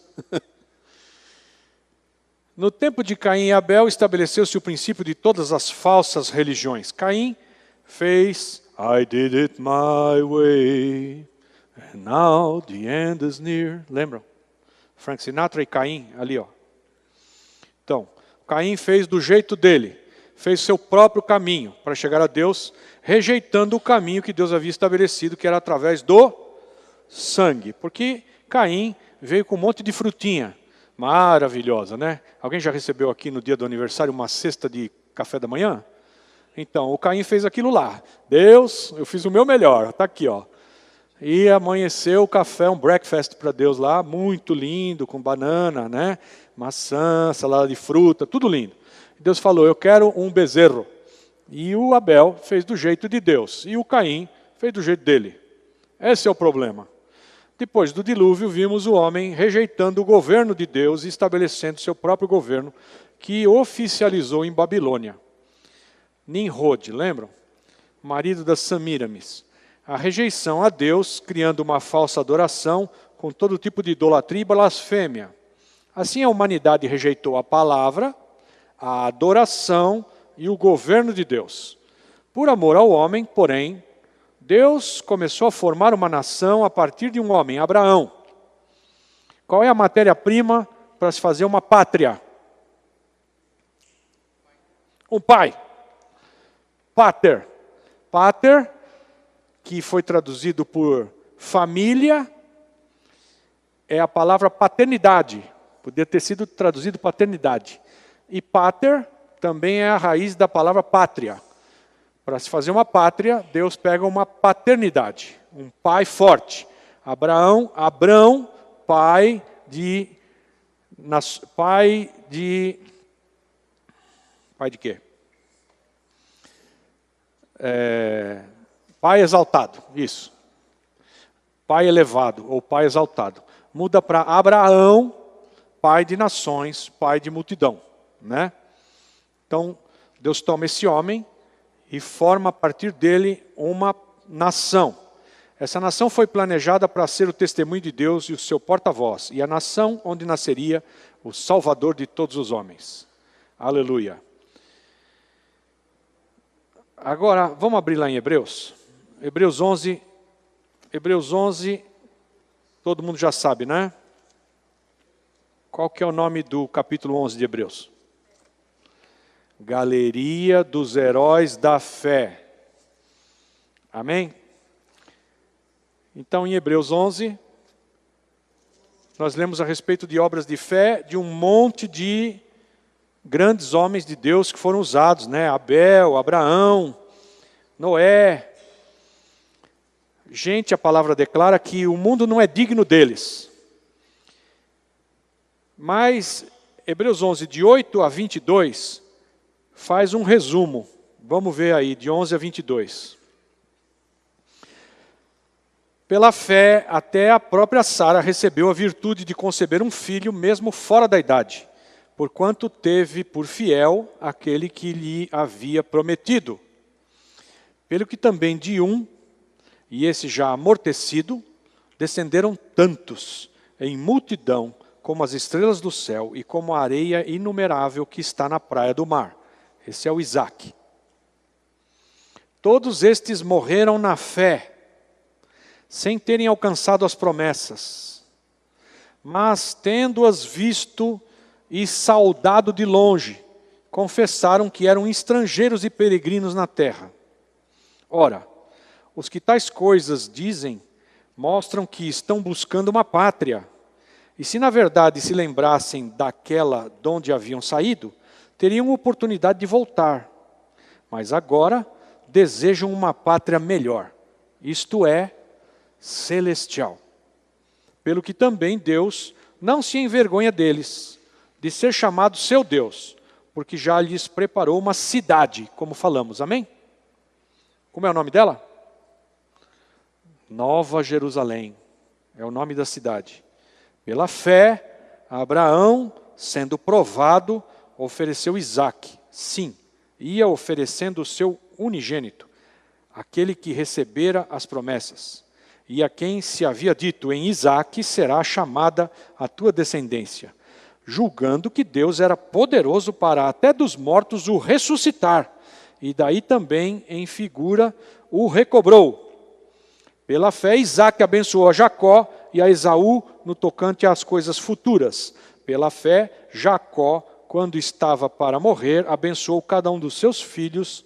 No tempo de Caim e Abel, estabeleceu-se o princípio de todas as falsas religiões. Caim fez, I did it my way, and now the end is near. Lembram? Frank Sinatra e Caim, ali, ó. Então, Caim fez do jeito dele, fez seu próprio caminho para chegar a Deus, rejeitando o caminho que Deus havia estabelecido, que era através do sangue. Porque Caim veio com um monte de frutinha, maravilhosa, né? Alguém já recebeu aqui no dia do aniversário uma cesta de café da manhã? Então, o Caim fez aquilo lá. Deus, eu fiz o meu melhor, está aqui, ó. E amanheceu o café, um breakfast para Deus lá, muito lindo, com banana, né? Maçã, salada de fruta, tudo lindo. Deus falou, eu quero um bezerro. E o Abel fez do jeito de Deus. E o Caim fez do jeito dele. Esse é o problema. Depois do dilúvio, vimos o homem rejeitando o governo de Deus e estabelecendo seu próprio governo, que oficializou em Babilônia. Nimrod, lembram? Marido da Samíramis. A rejeição a Deus, criando uma falsa adoração, com todo tipo de idolatria e blasfêmia. Assim a humanidade rejeitou a palavra, a adoração e o governo de Deus. Por amor ao homem, porém, Deus começou a formar uma nação a partir de um homem, Abraão. Qual é a matéria-prima para se fazer uma pátria? Um pai. Pater. Pater, que foi traduzido por família, é a palavra paternidade. Podia ter sido traduzido paternidade. E pater também é a raiz da palavra pátria. Para se fazer uma pátria, Deus pega uma paternidade, um pai forte. Abrão, pai de quê? Pai exaltado, isso. Pai elevado ou pai exaltado. Muda para Abraão, pai de nações, pai de multidão, né? Então, Deus toma esse homem e forma a partir dele uma nação. Essa nação foi planejada para ser o testemunho de Deus e o seu porta-voz, e a nação onde nasceria o Salvador de todos os homens. Aleluia. Agora, vamos abrir lá em Hebreus. Hebreus 11, todo mundo já sabe, né? Qual que é o nome do capítulo 11 de Hebreus? Galeria dos Heróis da Fé. Amém? Então, em Hebreus 11, nós lemos a respeito de obras de fé de um monte de grandes homens de Deus que foram usados, né? Abel, Abraão, Noé. Gente, a palavra declara que o mundo não é digno deles. Mas, Hebreus 11, de 8 a 22, faz um resumo. Vamos ver aí, de 11 a 22. Pela fé, até a própria Sara recebeu a virtude de conceber um filho, mesmo fora da idade, porquanto teve por fiel aquele que lhe havia prometido. Pelo que também de um, e esse já amortecido, descenderam tantos, em multidão, como as estrelas do céu e como a areia inumerável que está na praia do mar. Esse é o Isaque. Todos estes morreram na fé, sem terem alcançado as promessas, mas tendo-as visto e saudado de longe, confessaram que eram estrangeiros e peregrinos na terra. Ora, os que tais coisas dizem, mostram que estão buscando uma pátria. E se na verdade se lembrassem daquela de onde haviam saído, teriam oportunidade de voltar. Mas agora desejam uma pátria melhor, isto é, celestial. Pelo que também Deus não se envergonha deles, de ser chamado seu Deus, porque já lhes preparou uma cidade, como falamos, amém? Como é o nome dela? Nova Jerusalém, é o nome da cidade. Pela fé, Abraão, sendo provado, ofereceu Isaque. Sim, ia oferecendo o seu unigênito, aquele que recebera as promessas, e a quem se havia dito, em Isaque será chamada a tua descendência, julgando que Deus era poderoso para até dos mortos o ressuscitar, e daí também, em figura, o recobrou. Pela fé, Isaque abençoou a Jacó e a Esaú no tocante às coisas futuras. Pela fé, Jacó, quando estava para morrer, abençoou cada um dos seus filhos,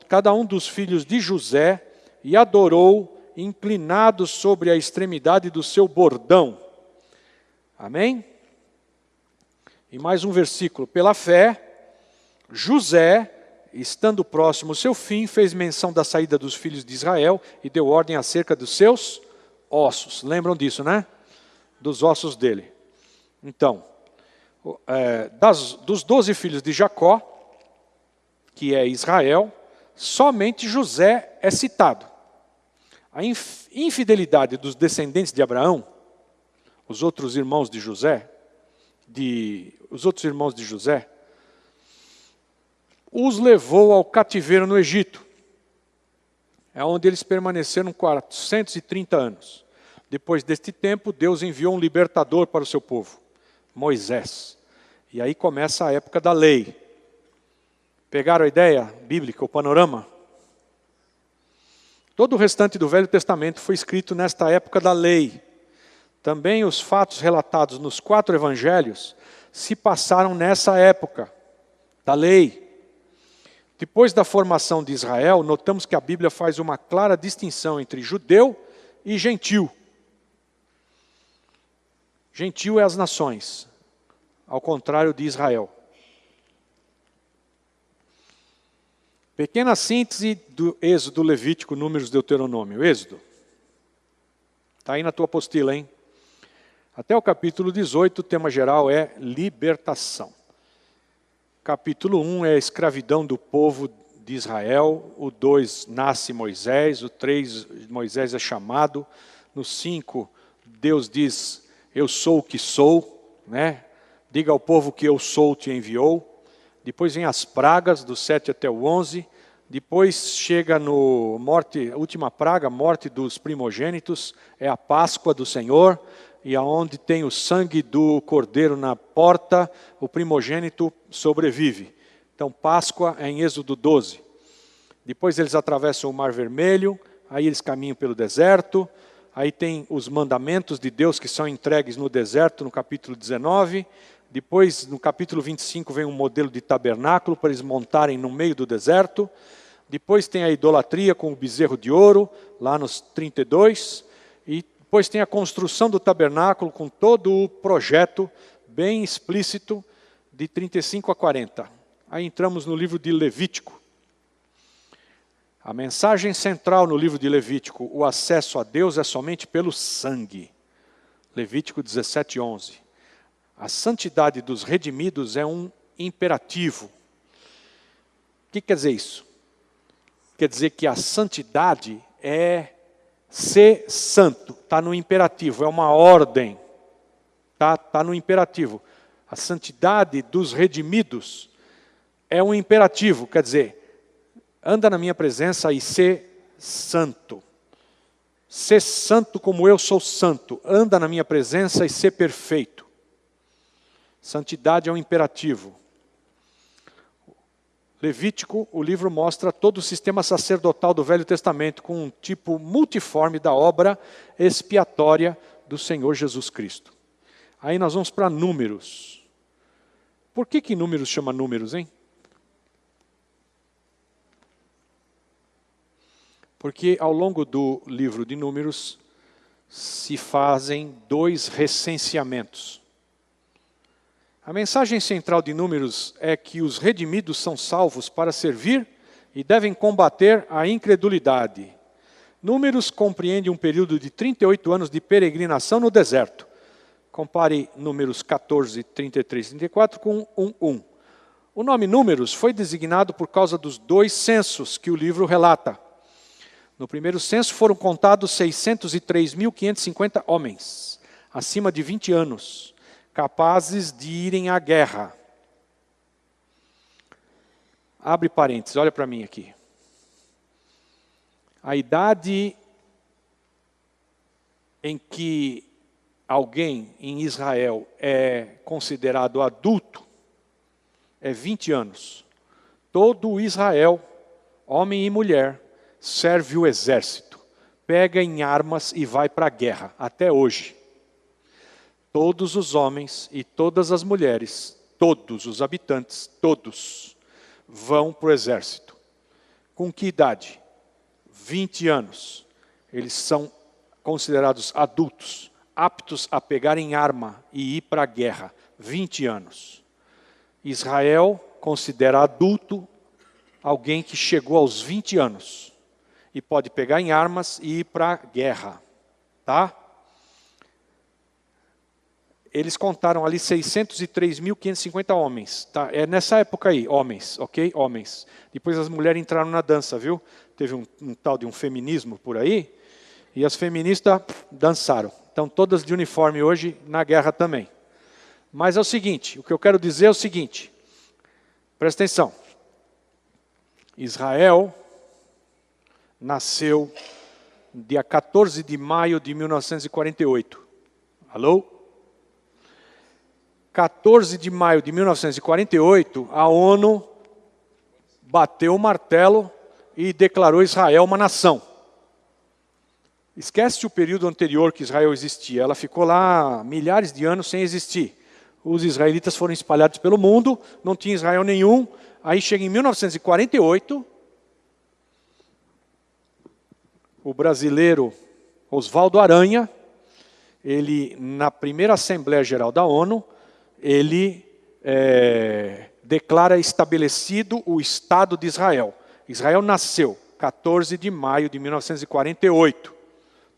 cada um dos filhos de José, e adorou, inclinado sobre a extremidade do seu bordão. Amém? E mais um versículo. Pela fé, José, estando próximo ao seu fim, fez menção da saída dos filhos de Israel e deu ordem acerca dos seus ossos. Lembram disso, né? Dos ossos dele. Então, dos 12 filhos de Jacó, que é Israel, somente José é citado. A infidelidade dos descendentes de Abraão, os outros irmãos de José, os levou ao cativeiro no Egito. É onde eles permaneceram 430 anos. Depois deste tempo, Deus enviou um libertador para o seu povo, Moisés. E aí começa a época da lei. Pegaram a ideia bíblica, o panorama? Todo o restante do Velho Testamento foi escrito nesta época da lei. Também os fatos relatados nos 4 evangelhos se passaram nessa época da lei. Depois da formação de Israel, notamos que a Bíblia faz uma clara distinção entre judeu e gentil. Gentil é as nações, ao contrário de Israel. Pequena síntese do Êxodo, Levítico, Números, Deuteronômio. Êxodo. Está aí na tua apostila, hein? Até o capítulo 18, o tema geral é libertação. Capítulo 1 é a escravidão do povo de Israel. O 2, nasce Moisés. O 3, Moisés é chamado. No 5, Deus diz, eu sou o que sou, né? Diga ao povo que eu sou, te enviou. Depois vem as pragas, do 7 até o 11. Depois chega no última praga, morte dos primogênitos. É a Páscoa do Senhor. E aonde tem o sangue do cordeiro na porta, o primogênito sobrevive. Então, Páscoa é em Êxodo 12. Depois eles atravessam o Mar Vermelho, aí eles caminham pelo deserto, aí tem os mandamentos de Deus que são entregues no deserto, no capítulo 19. Depois, no capítulo 25, vem um modelo de tabernáculo para eles montarem no meio do deserto. Depois tem a idolatria com o bezerro de ouro, lá nos 32. E depois tem a construção do tabernáculo com todo o projeto bem explícito de 35 a 40. Aí entramos no livro de Levítico. A mensagem central no livro de Levítico, o acesso a Deus é somente pelo sangue. Levítico 17, 11. A santidade dos redimidos é um imperativo. O que quer dizer isso? Quer dizer que a santidade é ser santo, está no imperativo, é uma ordem, tá no imperativo. A santidade dos redimidos é um imperativo, quer dizer, anda na minha presença e ser santo. Ser santo como eu sou santo, anda na minha presença e ser perfeito. Santidade é um imperativo. Levítico, o livro mostra todo o sistema sacerdotal do Velho Testamento com um tipo multiforme da obra expiatória do Senhor Jesus Cristo. Aí nós vamos para Números. Por que Números chama Números, hein? Porque ao longo do livro de Números se fazem 2 recenseamentos. A mensagem central de Números é que os redimidos são salvos para servir e devem combater a incredulidade. Números compreende um período de 38 anos de peregrinação no deserto. Compare Números 14, 33 e 34 com 1:1. O nome Números foi designado por causa dos 2 censos que o livro relata. No primeiro censo foram contados 603.550 homens, acima de 20 anos, capazes de irem à guerra. Abre parênteses, olha para mim aqui. A idade em que alguém em Israel é considerado adulto é 20 anos. Todo Israel, homem e mulher, serve o exército, pega em armas e vai para a guerra, até hoje. Todos os homens e todas as mulheres, todos os habitantes, todos, vão para o exército. Com que idade? 20 anos. Eles são considerados adultos, aptos a pegar em arma e ir para a guerra. 20 anos. Israel considera adulto alguém que chegou aos 20 anos e pode pegar em armas e ir para a guerra. Tá? Eles contaram ali 603.550 homens. Tá? É nessa época aí, homens, ok? Homens. Depois as mulheres entraram na dança, viu? Teve um tal de um feminismo por aí, e as feministas dançaram. Estão todas de uniforme hoje na guerra também. Mas é o seguinte, o que eu quero dizer é o seguinte, presta atenção. Israel nasceu dia 14 de maio de 1948. Alô? 14 de maio de 1948, a ONU bateu o martelo e declarou Israel uma nação. Esquece o período anterior que Israel existia. Ela ficou lá milhares de anos sem existir. Os israelitas foram espalhados pelo mundo, não tinha Israel nenhum. Aí chega em 1948, o brasileiro Oswaldo Aranha, ele, na primeira Assembleia Geral da ONU, ele declara estabelecido o Estado de Israel. Israel nasceu 14 de maio de 1948.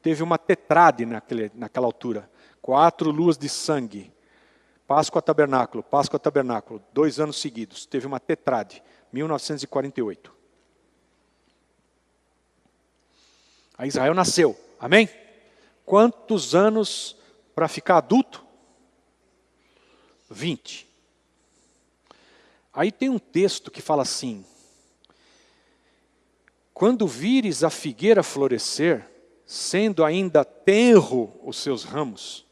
Teve uma tetrade naquela altura. 4 luas de sangue. Páscoa Tabernáculo, 2 anos seguidos. Teve uma tetrade, 1948. Aí Israel nasceu, amém? Quantos anos para ficar adulto? 20. Aí tem um texto que fala assim, quando vires a figueira florescer, sendo ainda tenro os seus ramos,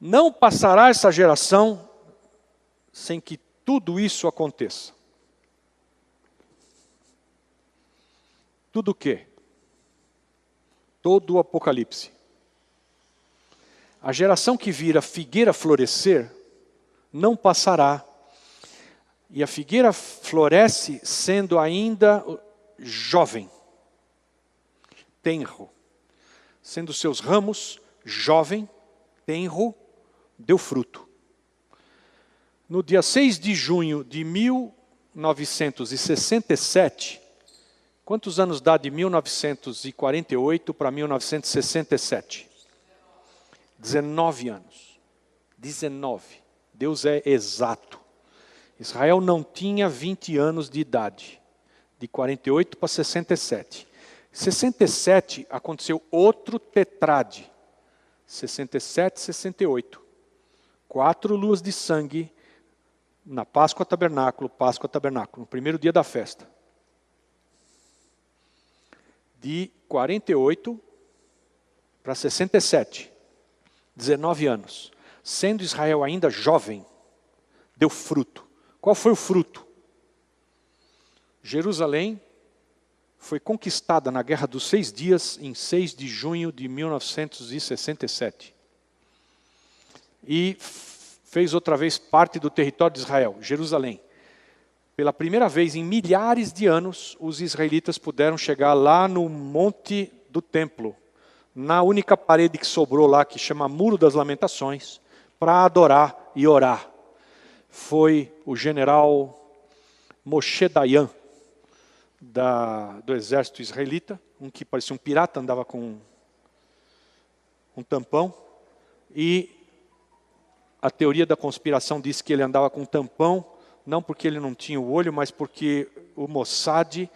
não passará essa geração sem que tudo isso aconteça. Tudo o quê? Todo o Apocalipse. A geração que vira a figueira florescer não passará. E a figueira floresce sendo ainda jovem, tenro. Sendo seus ramos jovem, tenro, deu fruto. No dia 6 de junho de 1967, quantos anos dá de 1948 para 1967? 19 anos. 19. Deus é exato. Israel não tinha 20 anos de idade. De 48 para 67. 67 aconteceu outro tetrade. 67, 68. 4 luas de sangue na Páscoa Tabernáculo, no primeiro dia da festa. De 48 para 67. 19 anos. Sendo Israel ainda jovem, deu fruto. Qual foi o fruto? Jerusalém foi conquistada na Guerra dos 6 Dias, em 6 de junho de 1967. E fez outra vez parte do território de Israel, Jerusalém. Pela primeira vez em milhares de anos, os israelitas puderam chegar lá no Monte do Templo, na única parede que sobrou lá, que chama Muro das Lamentações, para adorar e orar. Foi o general Moshe Dayan, do exército israelita, um que parecia um pirata, andava com um tampão, e a teoria da conspiração diz que ele andava com um tampão, não porque ele não tinha o olho, mas porque o Mossad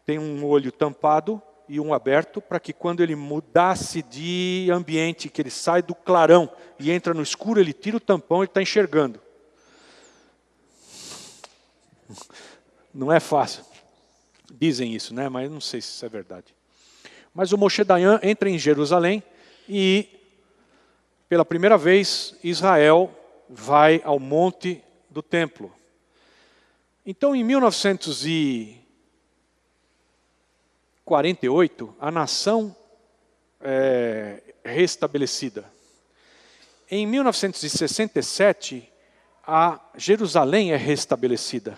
tem um olho tampado e um aberto, para que quando ele mudasse de ambiente, que ele sai do clarão e entra no escuro, ele tira o tampão e está enxergando. Não é fácil. Dizem isso, né? Mas não sei se isso é verdade. Mas o Moshe Dayan entra em Jerusalém e, pela primeira vez, Israel vai ao monte do templo. Então, em 1948, a nação é restabelecida. Em 1967, a Jerusalém é restabelecida.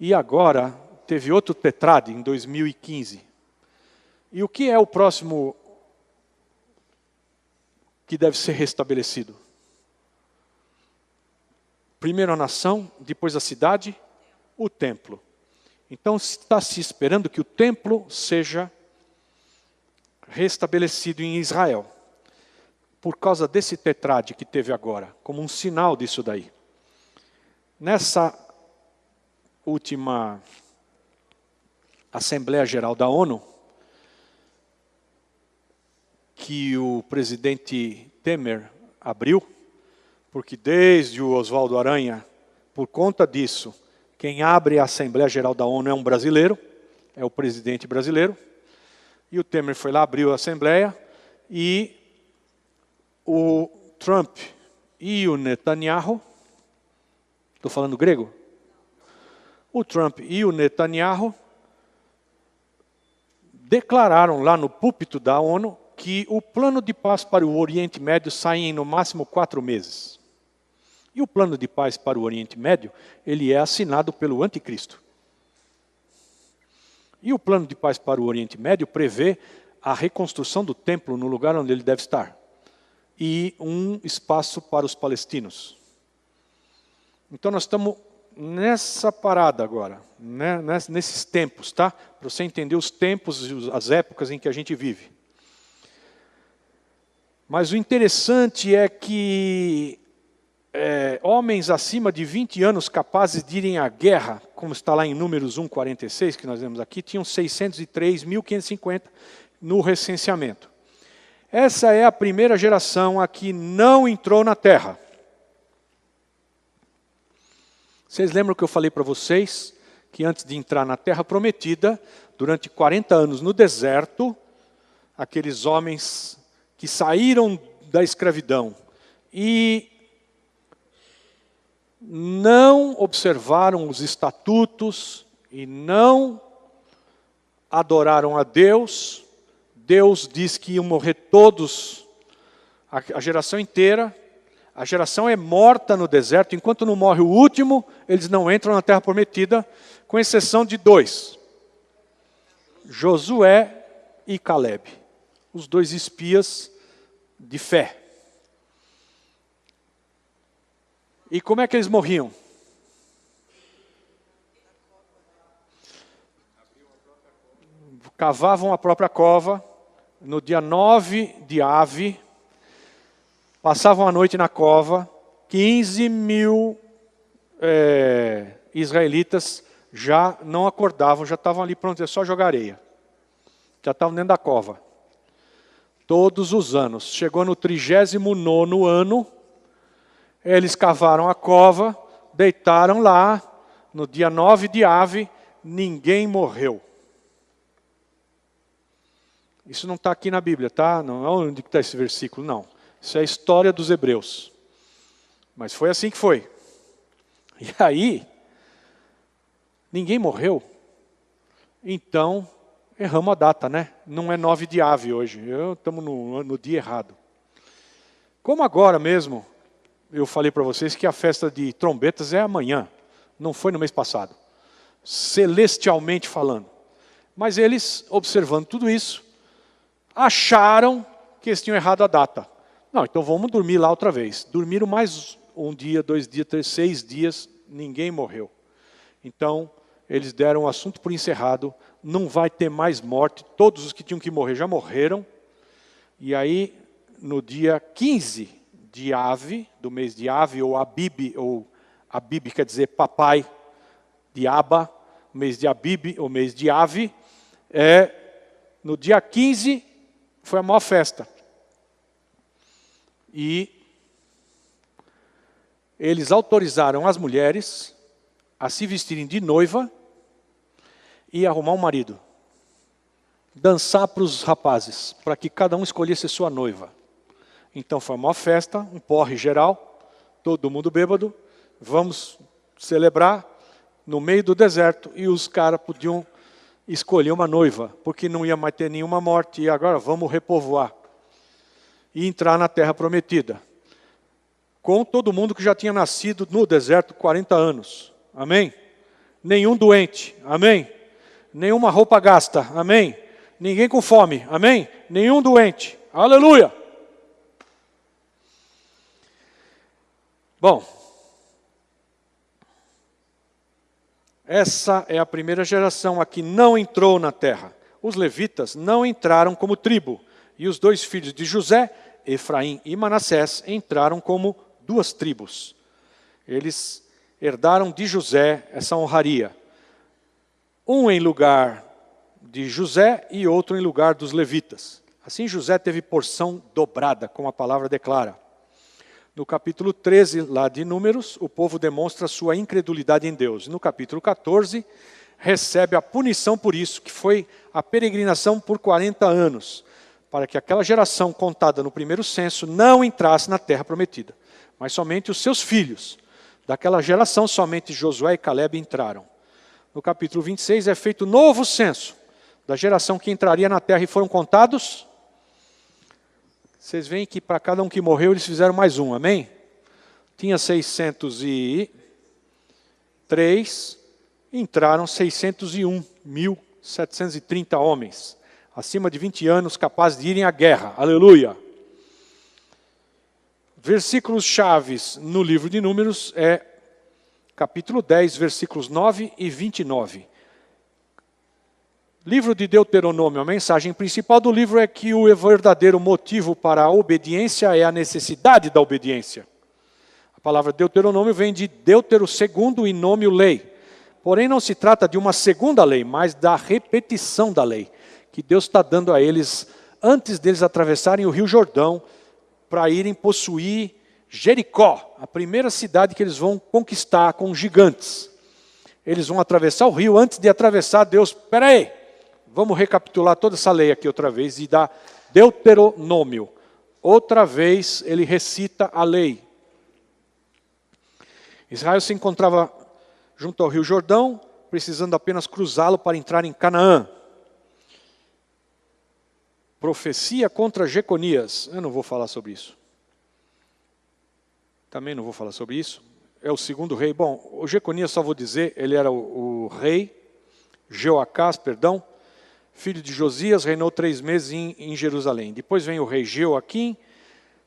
E agora, teve outro tetrade, em 2015. E o que é o próximo que deve ser restabelecido? Primeiro a nação, depois a cidade, o templo. Então está se esperando que o templo seja restabelecido em Israel. Por causa desse tetrade que teve agora, como um sinal disso daí. Nessa última Assembleia Geral da ONU, que o presidente Temer abriu, porque desde o Oswaldo Aranha, por conta disso, quem abre a Assembleia Geral da ONU é um brasileiro, é o presidente brasileiro, e o Temer foi lá, abriu a Assembleia, e o Trump e o Netanyahu, estou falando grego? O Trump e o Netanyahu declararam lá no púlpito da ONU que o plano de paz para o Oriente Médio sai em no máximo 4 meses. E o plano de paz para o Oriente Médio, ele é assinado pelo Anticristo. E o plano de paz para o Oriente Médio prevê a reconstrução do templo no lugar onde ele deve estar. E um espaço para os palestinos. Então nós estamos nessa parada agora, né? Nesses tempos, tá? Para você entender os tempos e as épocas em que a gente vive. Mas o interessante é que homens acima de 20 anos capazes de irem à guerra, como está lá em Números 1:46, que nós vemos aqui, tinham 603.550 no recenseamento. Essa é a primeira geração a que não entrou na terra. Vocês lembram que eu falei para vocês que antes de entrar na terra prometida, durante 40 anos no deserto, aqueles homens que saíram da escravidão e não observaram os estatutos e não adoraram a Deus, Deus diz que iam morrer todos, a geração inteira. A geração é morta no deserto, enquanto não morre o último, eles não entram na terra prometida, com exceção de 2. Josué e Caleb, os 2 espias de fé. E como é que eles morriam? Cavavam a própria cova, no dia 9 de Ave, passavam a noite na cova, 15.000 israelitas já não acordavam, já estavam ali prontos, é só jogar areia. Já estavam dentro da cova. Todos os anos. Chegou no 39º ano, eles cavaram a cova, deitaram lá, no dia 9 de Ave, ninguém morreu. Isso não está aqui na Bíblia, tá? Não é onde está esse versículo, não. Isso é a história dos hebreus. Mas foi assim que foi. E aí, ninguém morreu. Então, erramos a data, né? Não é 9 de Ave hoje. Estamos no dia errado. Como agora mesmo, eu falei para vocês que a festa de trombetas é amanhã. Não foi no mês passado. Celestialmente falando. Mas eles, observando tudo isso, acharam que eles tinham errado a data. Não, então vamos dormir lá outra vez. Dormiram mais 1 dia, 2 dias, 3, 6 dias, ninguém morreu. Então, eles deram o assunto por encerrado, não vai ter mais morte, todos os que tinham que morrer já morreram. E aí, no dia 15 de Ave, do mês de Ave, ou Abib quer dizer papai de Aba, mês de Abib, ou mês de Ave, No dia 15, foi a maior festa. E eles autorizaram as mulheres a se vestirem de noiva e arrumar um marido. Dançar para os rapazes, para que cada um escolhesse sua noiva. Então foi uma festa, um porre geral, todo mundo bêbado, vamos celebrar no meio do deserto, e os caras podiam escolher uma noiva, porque não ia mais ter nenhuma morte, e agora vamos repovoar e entrar na terra prometida. Com todo mundo que já tinha nascido no deserto 40 anos. Amém? Nenhum doente. Amém? Nenhuma roupa gasta. Amém? Ninguém com fome. Amém? Nenhum doente. Aleluia! Bom, essa é a primeira geração a que não entrou na terra. Os levitas não entraram como tribo. E os 2 filhos de José, Efraim e Manassés, entraram como 2 tribos. Eles herdaram de José essa honraria. Um em lugar de José e outro em lugar dos levitas. Assim José teve porção dobrada, como a palavra declara. No capítulo 13, lá de Números, o povo demonstra sua incredulidade em Deus. No capítulo 14, recebe a punição por isso, que foi a peregrinação por 40 anos, para que aquela geração contada no primeiro censo não entrasse na terra prometida. Mas somente os seus filhos, daquela geração, somente Josué e Caleb entraram. No capítulo 26 é feito novo censo, da geração que entraria na terra, e foram contados. Vocês veem que para cada um que morreu, eles fizeram mais um, amém? Tinha 603, entraram 601.730 homens, acima de 20 anos, capazes de irem à guerra, aleluia! Versículos chaves no livro de Números é capítulo 10, versículos 9 e 29. Livro de Deuteronômio, a mensagem principal do livro é que o verdadeiro motivo para a obediência é a necessidade da obediência. A palavra Deuteronômio vem de Deutero segundo e nômio lei. Porém não se trata de uma segunda lei, mas da repetição da lei, que Deus está dando a eles antes deles atravessarem o Rio Jordão, para irem possuir Jericó, a primeira cidade que eles vão conquistar com gigantes. Eles vão atravessar o rio. Antes de atravessar, Deus, espera aí, vamos recapitular toda essa lei aqui outra vez, e dá Deuteronômio. Outra vez ele recita a lei. Israel se encontrava junto ao Rio Jordão, precisando apenas cruzá-lo para entrar em Canaã. Profecia contra Jeconias. Eu não vou falar sobre isso. Também não vou falar sobre isso. É o segundo rei. Bom, o Jeconias, só vou dizer, ele era o rei, Jeoacás, filho de Josias, reinou 3 meses em Jerusalém. Depois vem o rei Jeoaquim,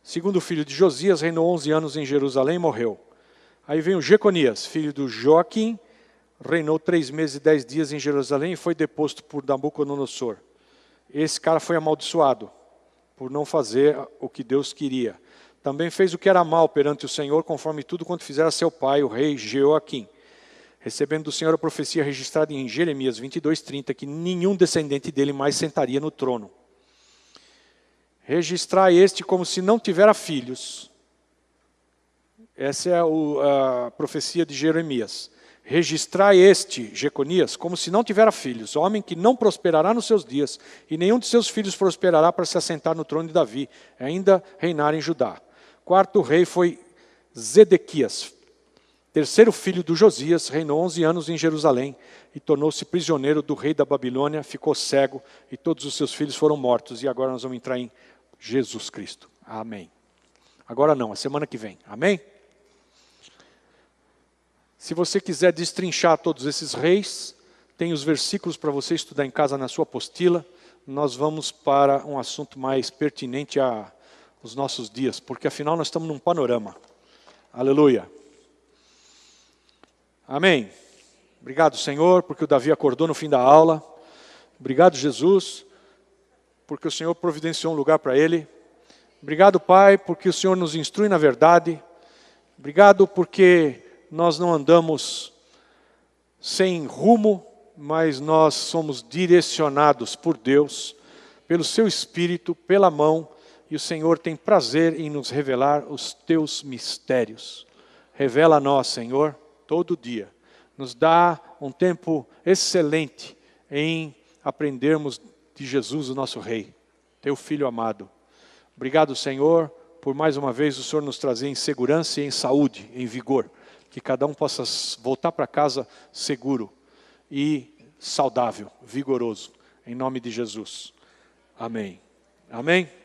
segundo filho de Josias, reinou 11 anos em Jerusalém e morreu. Aí vem o Jeconias, filho do Joaquim, reinou 3 meses e 10 dias em Jerusalém e foi deposto por Nabucodonosor. Esse cara foi amaldiçoado por não fazer o que Deus queria. Também fez o que era mal perante o Senhor, conforme tudo quanto fizera seu pai, o rei Jeoaquim. Recebendo do Senhor a profecia registrada em Jeremias 22:30, que nenhum descendente dele mais sentaria no trono. Registrar este como se não tivera filhos. Essa é a profecia de Jeremias. Registrar este, Jeconias, como se não tivera filhos, homem que não prosperará nos seus dias, e nenhum de seus filhos prosperará para se assentar no trono de Davi, ainda reinar em Judá. 4º rei foi Zedequias, 3º filho do Josias, reinou 11 anos em Jerusalém, e tornou-se prisioneiro do rei da Babilônia, ficou cego, e todos os seus filhos foram mortos. E agora nós vamos entrar em Jesus Cristo. Amém. Agora não, a semana que vem. Amém? Se você quiser destrinchar todos esses reis, tem os versículos para você estudar em casa na sua apostila. Nós vamos para um assunto mais pertinente aos nossos dias, porque afinal nós estamos num panorama. Aleluia. Amém. Obrigado, Senhor, porque o Davi acordou no fim da aula. Obrigado, Jesus, porque o Senhor providenciou um lugar para ele. Obrigado, Pai, porque o Senhor nos instrui na verdade. Obrigado porque nós não andamos sem rumo, mas nós somos direcionados por Deus, pelo seu Espírito, pela mão, e o Senhor tem prazer em nos revelar os teus mistérios. Revela a nós, Senhor, todo dia. Nos dá um tempo excelente em aprendermos de Jesus, o nosso Rei, teu Filho amado. Obrigado, Senhor, por mais uma vez o Senhor nos trazer em segurança e em saúde, em vigor. Que cada um possa voltar para casa seguro e saudável, vigoroso. Em nome de Jesus. Amém. Amém.